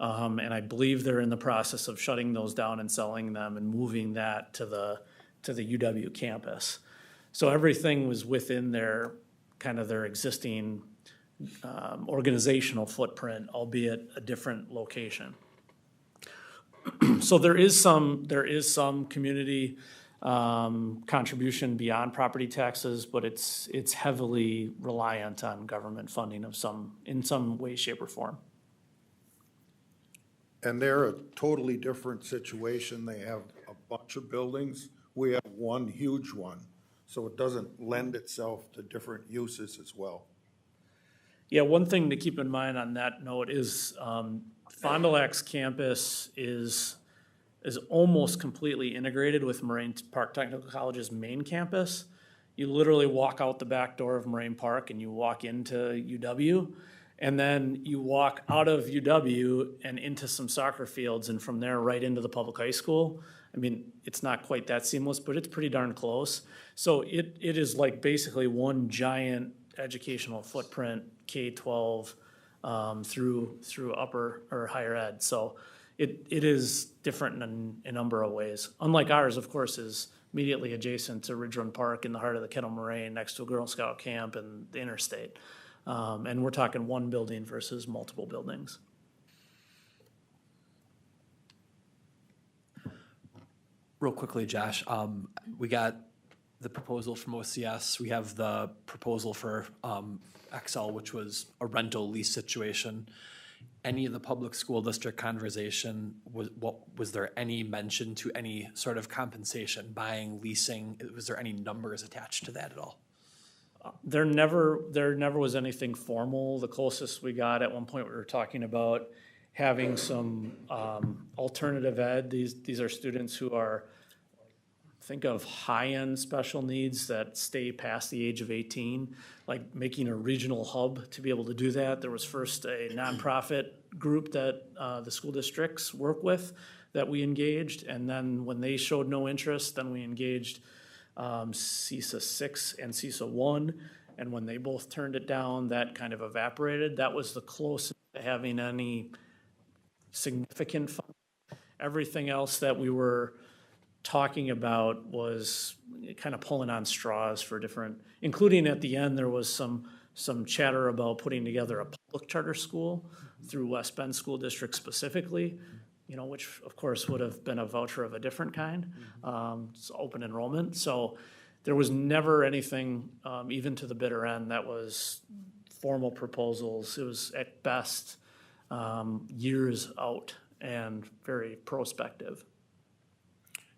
Speaker 15: and I believe they're in the process of shutting those down and selling them and moving that to the UW campus. So everything was within their kind of their existing organizational footprint, albeit a different location. So there is some community contribution beyond property taxes, but it's heavily reliant on government funding in some way, shape, or form.
Speaker 14: And they're a totally different situation. They have a bunch of buildings. We have one huge one, so it doesn't lend itself to different uses as well.
Speaker 15: Yeah, one thing to keep in mind on that note is Fond du Lac's campus is almost completely integrated with Moraine Park Technical College's main campus. You literally walk out the back door of Moraine Park and you walk into UW, and then you walk out of UW and into some soccer fields, and from there right into the public high school. I mean, it's not quite that seamless, but it's pretty darn close. So it is like basically one giant educational footprint, K-12 through upper or higher ed. So it is different in a number of ways. Unlike ours, of course, is immediately adjacent to Ridge Run Park in the heart of the Kettle Moraine, next to a Girl Scout camp and the interstate. And we're talking one building versus multiple buildings.
Speaker 21: Real quickly, Josh, we got the proposal from OCS. We have the proposal for XL, which was a rental lease situation. Any of the public school district conversation, was there any mention to any sort of compensation, buying, leasing? Was there any numbers attached to that at all?
Speaker 15: There never was anything formal. The closest we got at one point, we were talking about having some alternative ed. These are students who are, think of high-end special needs that stay past the age of 18, like making a regional hub to be able to do that. There was first a nonprofit group that the school districts work with that we engaged, and then when they showed no interest, then we engaged CISA 6 and CISA 1, and when they both turned it down, that kind of evaporated. That was the closest to having any significant fund. Everything else that we were talking about was kind of pulling on straws for different, including at the end, there was some chatter about putting together a public charter school through West Bend School District specifically, which of course would have been a voucher of a different kind. It's open enrollment. So there was never anything, even to the bitter end, that was formal proposals. It was at best years out and very prospective.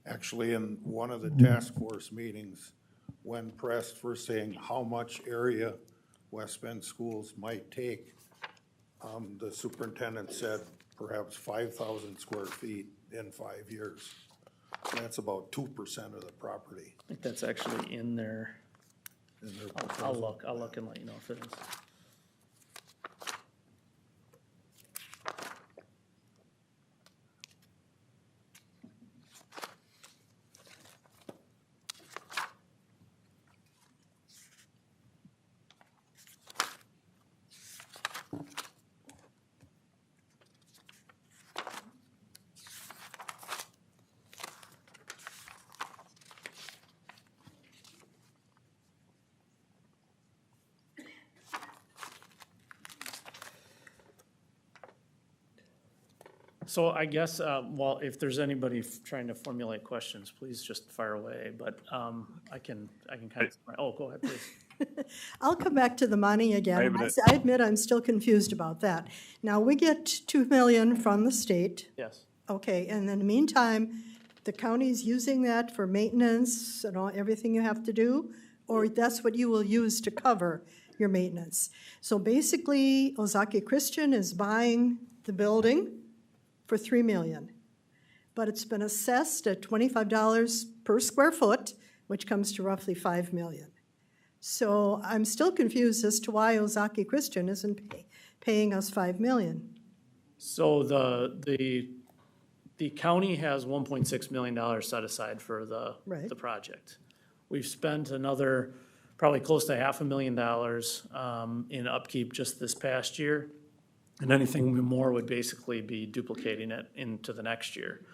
Speaker 14: Actually, in one of the task force meetings, when pressed for saying how much area West Bend schools might take, the superintendent said perhaps 5,000 square feet in 5 years. That's about 2% of the property.
Speaker 15: I think that's actually in there.
Speaker 14: in their
Speaker 15: I'll
Speaker 14: proposal.
Speaker 15: look and let you know if it is. So I guess, well, if there's anybody trying to formulate questions, please just fire away, but I can kind of, oh, go ahead, please.
Speaker 11: I'll come back to the money again.
Speaker 16: have an-
Speaker 11: I admit I'm still confused about that. Now, we get 2 million from the state.
Speaker 15: Yes.
Speaker 11: Okay, and in the meantime, the county's using that for maintenance and everything you have to do? Or that's what you will use to cover your maintenance? So basically, Ozaki Christian is buying the building for 3 million. But it's been assessed at $25 per square foot, which comes to roughly 5 million. So I'm still confused as to why Ozaki Christian isn't paying us 5 million.
Speaker 15: So the county has $1.6 million set aside for
Speaker 11: Right.
Speaker 15: the project. We've spent another, probably close to $500,000 in upkeep just this past year. And anything more would basically be duplicating it into the next year.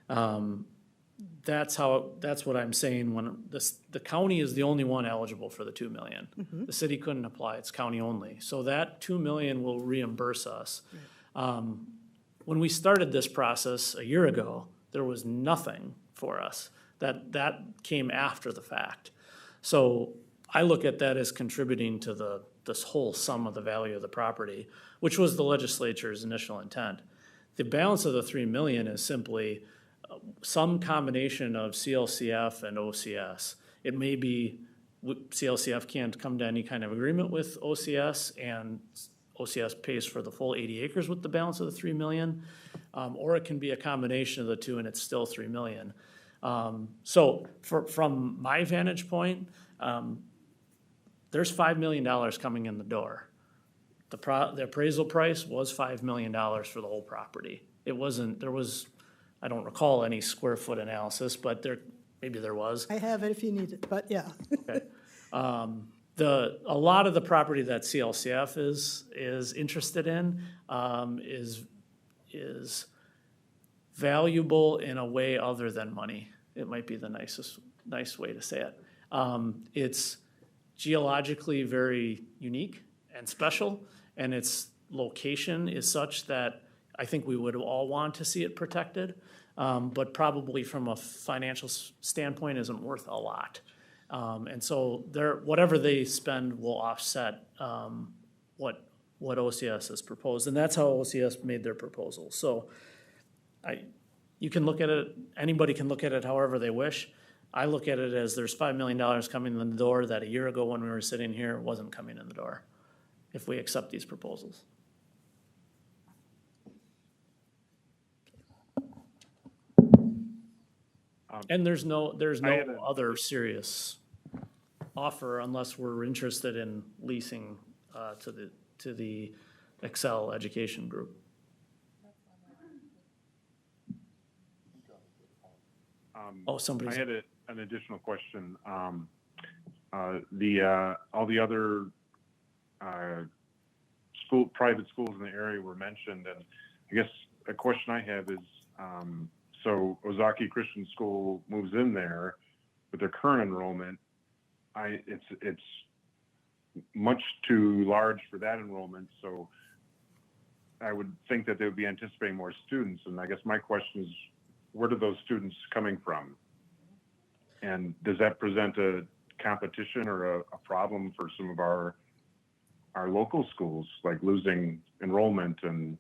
Speaker 15: That's what I'm saying, when the county is the only one eligible for the 2 million. The city couldn't apply, it's county only. So that 2 million will reimburse us. When we started this process a year ago, there was nothing for us. That came after the fact. So I look at that as contributing to this whole sum of the value of the property, which was the legislature's initial intent. The balance of the 3 million is simply some combination of CLCF and OCS. It may be CLCF can't come to any kind of agreement with OCS, and OCS pays for the full 80 acres with the balance of the 3 million, or it can be a combination of the two and it's still 3 million. So from my vantage point, there's $5 million coming in the door. The appraisal price was $5 million for the whole property. It wasn't, I don't recall any square foot analysis, but maybe there was.
Speaker 11: I have it if you need it, but yeah.
Speaker 15: Okay. A lot of the property that CLCF is interested in is valuable in a way other than money. It might be the nice way to say it. It's geologically very unique and special, and its location is such that I think we would all want to see it protected, but probably from a financial standpoint isn't worth a lot. And so whatever they spend will offset what OCS has proposed, and that's how OCS made their proposal. So you can look at it, anybody can look at it however they wish. I look at it as there's $5 million coming in the door that a year ago when we were sitting here wasn't coming in the door, if we accept these proposals. And there's no other serious offer unless we're interested in leasing to the Excel Education Group.
Speaker 16: I had an additional question. All the other private schools in the area were mentioned, and I guess a question I have is, so Ozaki Christian School moves in there with their current enrollment. It's much too large for that enrollment, so I would think that they would be anticipating more students. And I guess my question is, where are those students coming from? And does that present a competition or a problem for some of our local schools, like losing enrollment and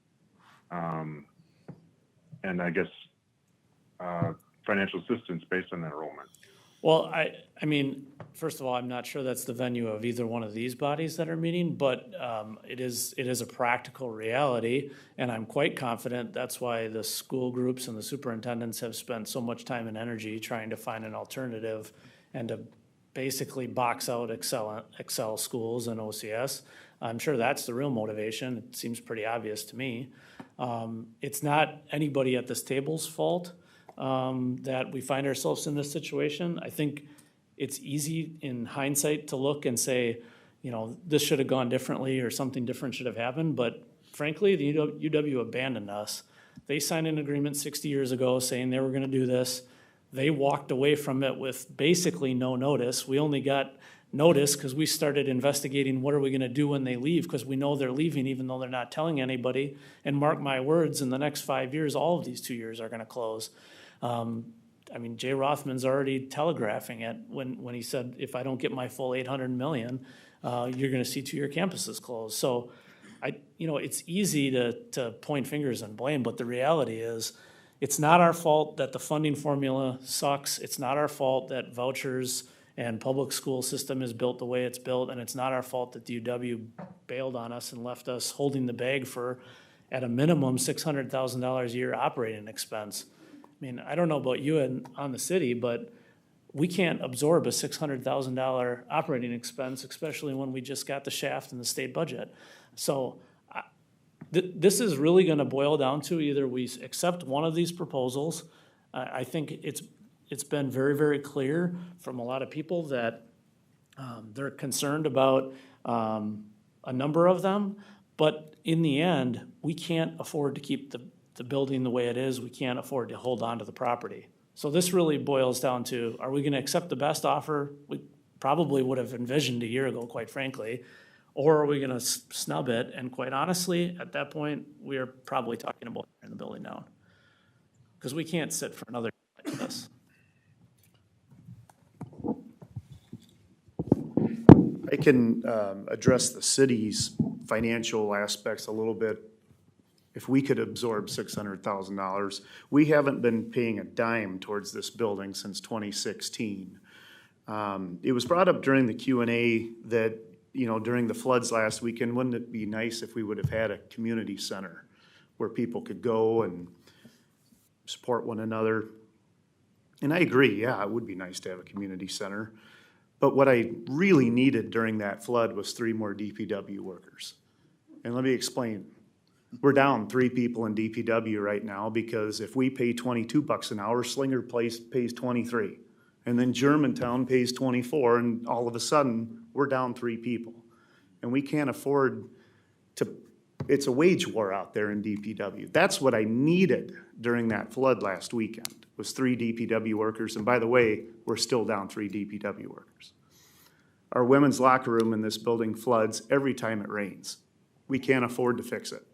Speaker 16: I guess financial assistance based on that enrollment?
Speaker 15: Well, I mean, first of all, I'm not sure that's the venue of either one of these bodies that are meeting, but it is a practical reality, and I'm quite confident that's why the school groups and the superintendents have spent so much time and energy trying to find an alternative and to basically box out Excel schools and OCS. I'm sure that's the real motivation. It seems pretty obvious to me. It's not anybody at this table's fault that we find ourselves in this situation. I think it's easy in hindsight to look and say, this should have gone differently or something different should have happened. But frankly, the UW abandoned us. They signed an agreement 60 years ago saying they were going to do this. They walked away from it with basically no notice. We only got notice, because we started investigating what are we gonna do when they leave, because we know they're leaving even though they're not telling anybody. And mark my words, in the next 5 years, all of these 2 years are gonna close. I mean, Jay Rothman's already telegraphing it when he said, if I don't get my full 800 million, you're gonna see 2-year campuses close. So it's easy to point fingers and blame, but the reality is, it's not our fault that the funding formula sucks. It's not our fault that vouchers and public school system is built the way it's built, and it's not our fault that the UW bailed on us and left us holding the bag for, at a minimum, $600,000 a year operating expense. I mean, I don't know about you and on the city, but we can't absorb a $600,000 operating expense, especially when we just got the shaft in the state budget. So this is really gonna boil down to either we accept one of these proposals. I think it's been very, very clear from a lot of people that they're concerned about a number of them, but in the end, we can't afford to keep the building the way it is. We can't afford to hold on to the property. So this really boils down to, are we gonna accept the best offer we probably would have envisioned a year ago, quite frankly, or are we gonna snub it? And quite honestly, at that point, we are probably talking about tearing the building down. Because we can't sit for another year like this.
Speaker 1: I can address the city's financial aspects a little bit. If we could absorb $600,000, we haven't been paying a dime towards this building since 2016. It was brought up during the Q&A that, during the floods last weekend, wouldn't it be nice if we would have had a community center where people could go and support one another? And I agree, yeah, it would be nice to have a community center. But what I really needed during that flood was 3 more DPW workers. And let me explain. We're down 3 people in DPW right now because if we pay $22 an hour, Slinger Place pays 23. And then Germantown pays 24, and all of a sudden, we're down 3 people. And we can't afford it's a wage war out there in DPW. That's what I needed during that flood last weekend, was 3 DPW workers. And by the way, we're still down 3 DPW workers. Our women's locker room in this building floods every time it rains. We can't afford to fix it.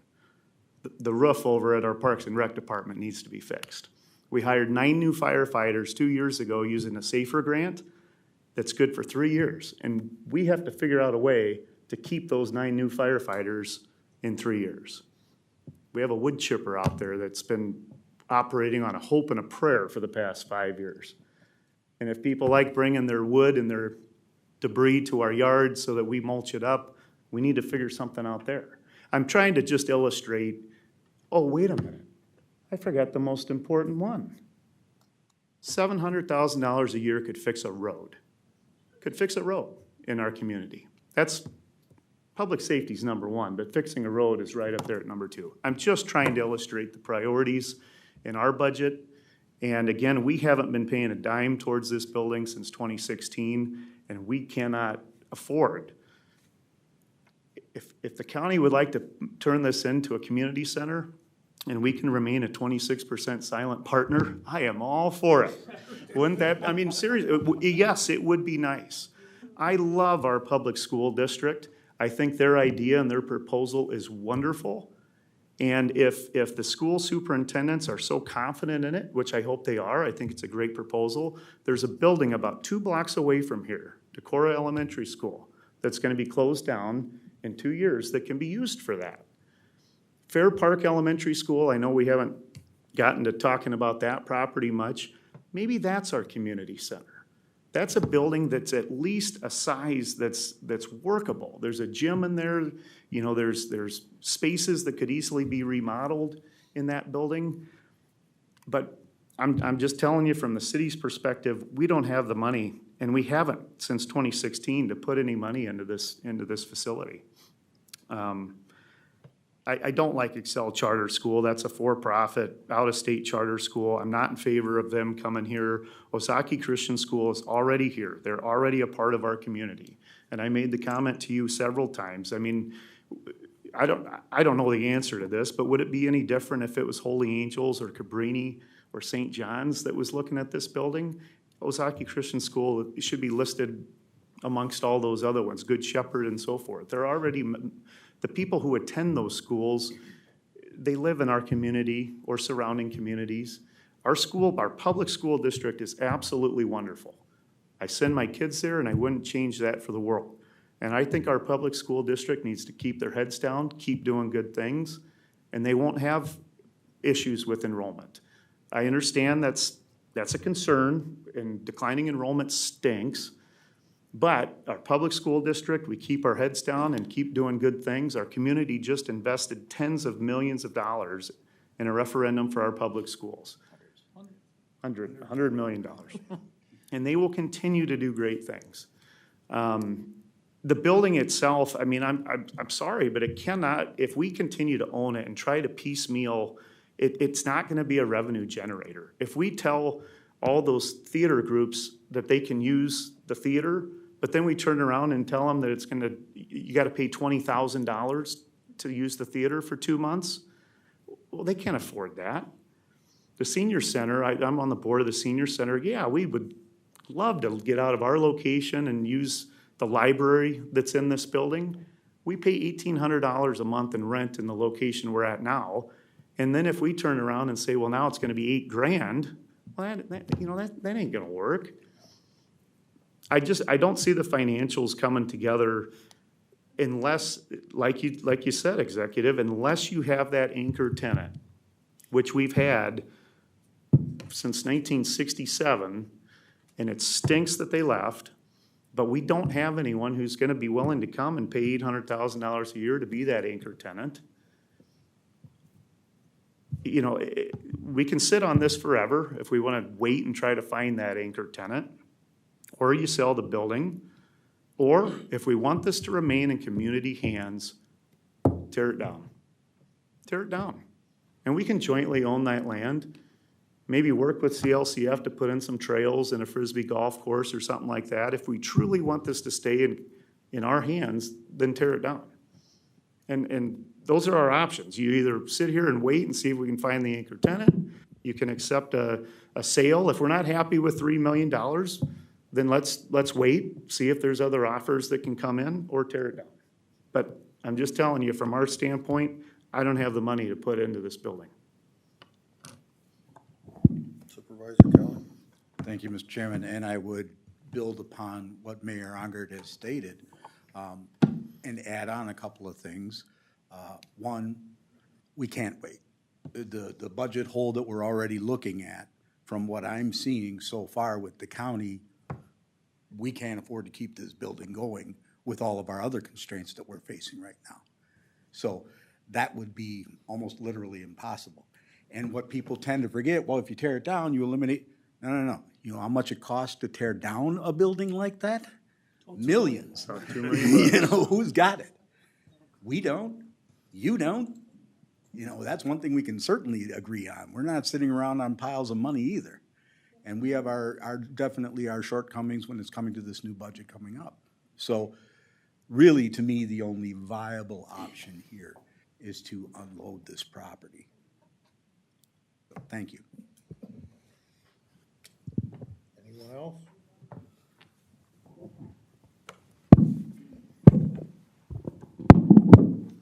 Speaker 1: The roof over at our Parks and Rec department needs to be fixed. We hired 9 new firefighters 2 years ago using a SAFER grant that's good for 3 years. And we have to figure out a way to keep those 9 new firefighters in 3 years. We have a wood chipper out there that's been operating on a hope and a prayer for the past 5 years. And if people like bringing their wood and their debris to our yard so that we mulch it up, we need to figure something out there. I'm trying to just illustrate, oh, wait a minute. I forgot the most important one. $700,000 a year could fix a road. Could fix a road in our community. That's public safety's number 1, but fixing a road is right up there at number 2. I'm just trying to illustrate the priorities in our budget. And again, we haven't been paying a dime towards this building since 2016, and we cannot afford. If the county would like to turn this into a community center, and we can remain a 26% silent partner, I am all for it. Wouldn't that, I mean, seriously, yes, it would be nice. I love our public school district. I think their idea and their proposal is wonderful. And if the school superintendents are so confident in it, which I hope they are, I think it's a great proposal. There's a building about 2 blocks away from here, Decorah Elementary School, that's gonna be closed down in 2 years that can be used for that. Fair Park Elementary School, I know we haven't gotten to talking about that property much. Maybe that's our community center. That's a building that's at least a size that's workable. There's a gym in there, there's spaces that could easily be remodeled in that building. But I'm just telling you from the city's perspective, we don't have the money, and we haven't since 2016 to put any money into this facility. I don't like Excel Charter School. That's a for-profit, out-of-state charter school. I'm not in favor of them coming here. Osaki Christian School is already here. They're already a part of our community. And I made the comment to you several times. I mean, I don't know the answer to this, but would it be any different if it was Holy Angels or Cabrini or St. John's that was looking at this building? Osaki Christian School should be listed amongst all those other ones, Good Shepherd and so forth. They're already, the people who attend those schools, they live in our community or surrounding communities. Our school, our public school district is absolutely wonderful. I send my kids there and I wouldn't change that for the world. And I think our public school district needs to keep their heads down, keep doing good things, and they won't have issues with enrollment. I understand that's a concern, and declining enrollment stinks. But our public school district, we keep our heads down and keep doing good things. Our community just invested tens of millions of dollars in a referendum for our public schools. $100 million. And they will continue to do great things. The building itself, I mean, I'm sorry, but it cannot, if we continue to own it and try to piecemeal, it's not gonna be a revenue generator. If we tell all those theater groups that they can use the theater, but then we turn around and tell them that it's gonna, you gotta pay $20,000 to use the theater for 2 months, well, they can't afford that. The senior center, I'm on the board of the senior center, yeah, we would love to get out of our location and use the library that's in this building. We pay $1,800 a month in rent in the location we're at now. And then if we turn around and say, well, now it's gonna be $8,000, well, that ain't gonna work. I don't see the financials coming together unless, like you said, executive, unless you have that anchor tenant, which we've had since 1967, and it stinks that they left, but we don't have anyone who's gonna be willing to come and pay $800,000 a year to be that anchor tenant. You know, we can sit on this forever if we wanna wait and try to find that anchor tenant, or you sell the building, or if we want this to remain in community hands, tear it down. Tear it down. And we can jointly own that land, maybe work with CLCF to put in some trails and a Frisbee golf course or something like that. If we truly want this to stay in our hands, then tear it down. And those are our options. You either sit here and wait and see if we can find the anchor tenant. You can accept a sale. If we're not happy with $3 million, then let's wait, see if there's other offers that can come in, or tear it down. But I'm just telling you, from our standpoint, I don't have the money to put into this building.
Speaker 14: Supervisor Kelly?
Speaker 17: Thank you, Mr. Chairman, and I would build upon what Mayor Ongert has stated, and add on a couple of things. One, we can't wait. The budget hole that we're already looking at, from what I'm seeing so far with the county, we can't afford to keep this building going with all of our other constraints that we're facing right now. So that would be almost literally impossible. And what people tend to forget, well, if you tear it down, you eliminate, no. You know how much it costs to tear down a building like that? Millions. You know, who's got it? We don't. You don't. You know, that's one thing we can certainly agree on. We're not sitting around on piles of money either. And we have our definitely our shortcomings when it's coming to this new budget coming up. So really, to me, the only viable option here is to unload this property. So, thank you.
Speaker 14: Anyone else?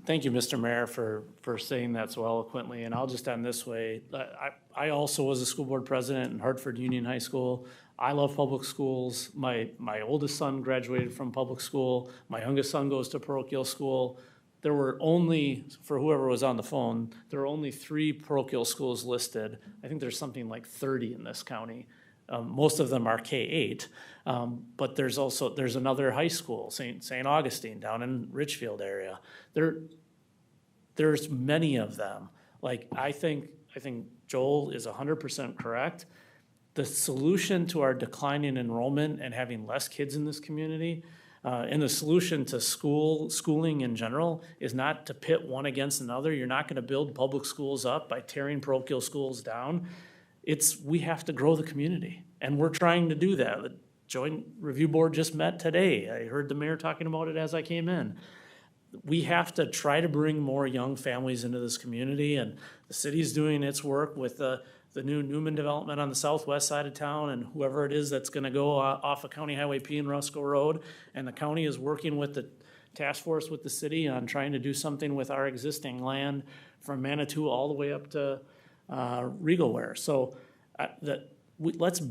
Speaker 15: Thank you, Mr. Mayor, for saying that so eloquently, and I'll just end this way. I also was a school board president in Hartford Union High School. I love public schools. My oldest son graduated from public school. My youngest son goes to parochial school. There were only, for whoever was on the phone, there were only 3 parochial schools listed. I think there's something like 30 in this county. Most of them are K-8, but there's another high school, St. Augustine, down in Richfield area. There's many of them. Like, I think Joel is 100% correct. The solution to our declining enrollment and having less kids in this community, and the solution to schooling in general, is not to pit one against another. You're not gonna build public schools up by tearing parochial schools down. We have to grow the community, and we're trying to do that. The Joint Review Board just met today. I heard the mayor talking about it as I came in. We have to try to bring more young families into this community, and the city's doing its work with the the new Newman development on the southwest side of town, and whoever it is that's gonna go off of County Highway P and Rusco Road. And the county is working with the task force with the city on trying to do something with our existing land from Manitou all the way up to Regalware. So let's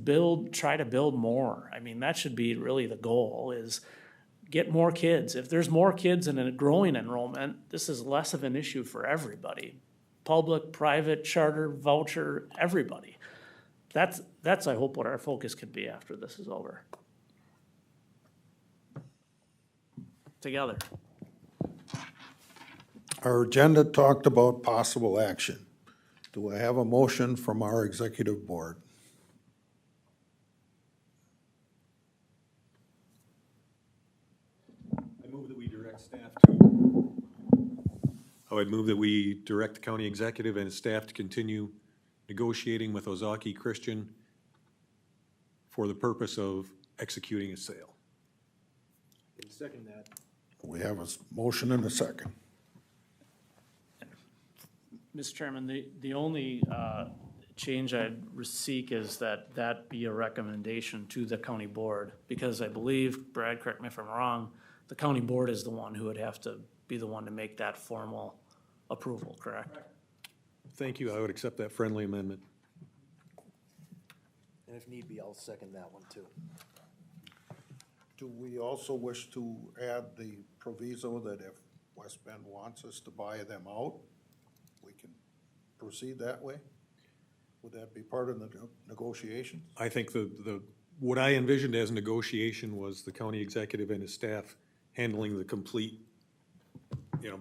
Speaker 15: try to build more. I mean, that should be really the goal, is get more kids. If there's more kids and a growing enrollment, this is less of an issue for everybody. Public, private, charter, voucher, everybody. That's I hope what our focus could be after this is over. Together.
Speaker 14: Our agenda talked about possible action. Do I have a motion from our executive board?
Speaker 19: I move that we direct staff I would move that we direct the county executive and staff to continue negotiating with Ozaki Christian for the purpose of executing a sale.
Speaker 18: Second that.
Speaker 14: We have a motion and a second.
Speaker 15: Mr. Chairman, the only change I'd seek is that be a recommendation to the county board, because I believe, Brad, correct me if I'm wrong, the county board is the one who would have to be the one to make that formal approval, correct?
Speaker 19: Thank you. I would accept that friendly amendment.
Speaker 18: And if need be, I'll second that one too.
Speaker 14: Do we also wish to add the proviso that if West Bend wants us to buy them out, we can proceed that way? Would that be part of the negotiations?
Speaker 19: I think what I envisioned as negotiation was the county executive and his staff handling the complete,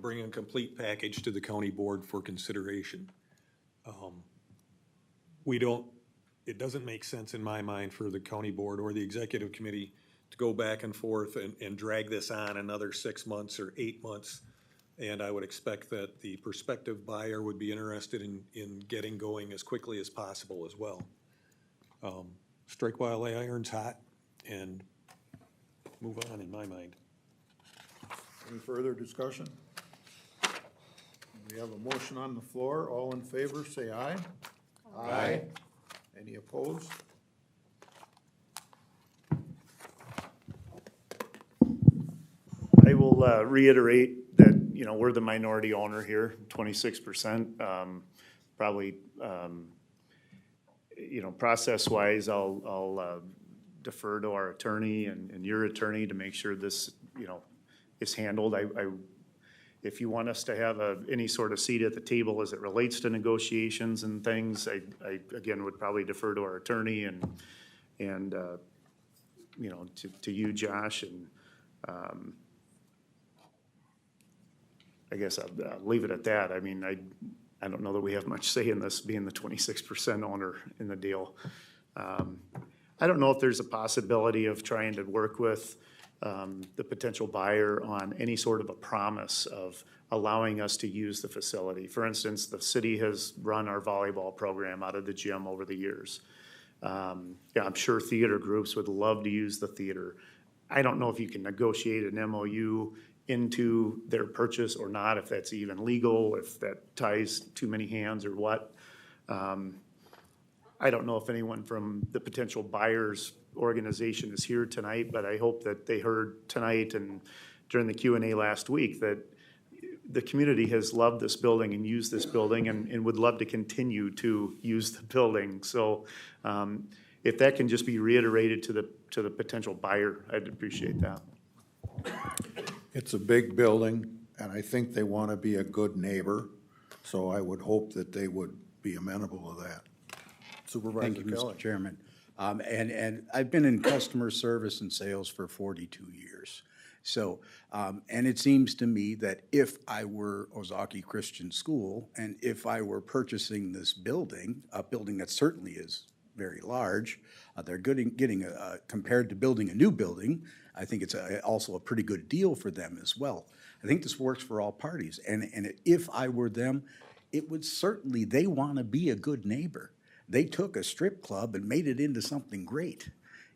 Speaker 19: bringing a complete package to the county board for consideration. It doesn't make sense in my mind for the county board or the executive committee to go back and forth and drag this on another 6 months or 8 months. And I would expect that the prospective buyer would be interested in getting going as quickly as possible as well. Strike while the iron's hot and move on, in my mind.
Speaker 14: Any further discussion? We have a motion on the floor. All in favor, say aye. Aye. Any opposed?
Speaker 1: I will reiterate that, we're the minority owner here, 26%. Probably, process-wise, I'll defer to our attorney and your attorney to make sure this, is handled. If you want us to have any sort of seat at the table as it relates to negotiations and things, I again, would probably defer to our attorney and to you, Josh, and I guess I'll leave it at that. I mean, I don't know that we have much say in this, being the 26% owner in the deal. I don't know if there's a possibility of trying to work with the potential buyer on any sort of a promise of allowing us to use the facility. For instance, the city has run our volleyball program out of the gym over the years. I'm sure theater groups would love to use the theater. I don't know if you can negotiate an MOU into their purchase or not, if that's even legal, if that ties too many hands or what. I don't know if anyone from the potential buyer's organization is here tonight, but I hope that they heard tonight and during the Q&A last week that the community has loved this building and used this building and would love to continue to use the building. So if that can just be reiterated to the potential buyer, I'd appreciate that.
Speaker 14: It's a big building, and I think they want to be a good neighbor, so I would hope that they would be amenable to that. Supervisor
Speaker 17: Thank you,
Speaker 14: Kelly.
Speaker 17: Mr. Chairman. And I've been in customer service and sales for 42 years. So, and it seems to me that if I were Ozaki Christian School, and if I were purchasing this building, a building that certainly is very large, they're getting compared to building a new building, I think it's also a pretty good deal for them as well. I think this works for all parties. And if I were them, it would certainly, they want to be a good neighbor. They took a strip club and made it into something great,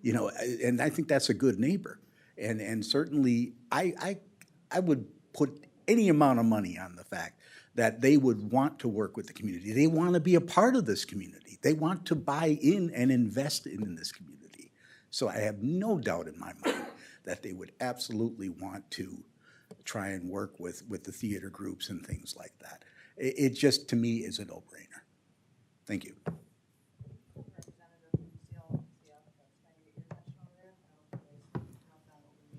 Speaker 17: and I think that's a good neighbor. And certainly, I would put any amount of money on the fact that they would want to work with the community. They want to be a part of this community. They want to buy in and invest in this community. So I have no doubt in my mind that they would absolutely want to try and work with the theater groups and things like that. It just, to me, is a no-brainer. Thank you.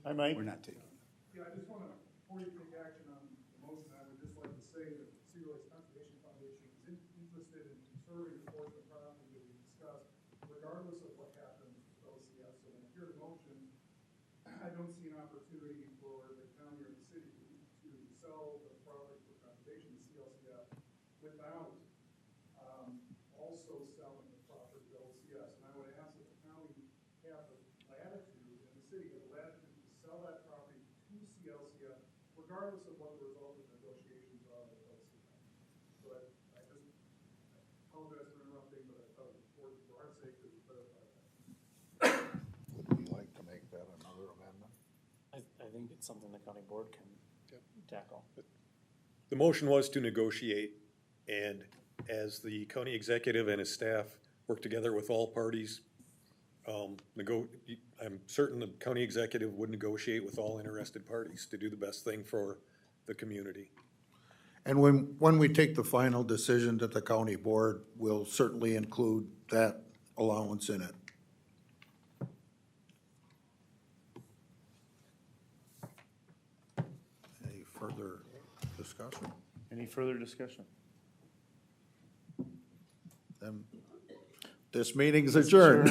Speaker 1: Hi, Mike.
Speaker 17: We're not taking.
Speaker 6: Yeah, I just want to, before you take action on the motion, I would just like to say that the Cedar Lakes Conservation Foundation is interested in conserving the portion of property that we discussed, regardless of what happens with OCS. So when I hear the motion, I don't see an opportunity for the county or the city to sell the property for conservation to CLCF without also selling the property to OCS. And I would ask that the county have the latitude and the city have the latitude to sell that property to CLCF, regardless of what the result of the negotiations are with OCS. So I just apologize for interrupting, but I thought it was important for our sake to clarify that.
Speaker 14: Would we like to make that another amendment?
Speaker 15: I think it's something the county board can tackle.
Speaker 19: The motion was to negotiate, and as the county executive and his staff work together with all parties, I'm certain the county executive would negotiate with all interested parties to do the best thing for the community.
Speaker 14: And when we take the final decision to the county board, we'll certainly include that allowance in it. Any further discussion?
Speaker 1: Any further discussion?
Speaker 14: Then this meeting is adjourned.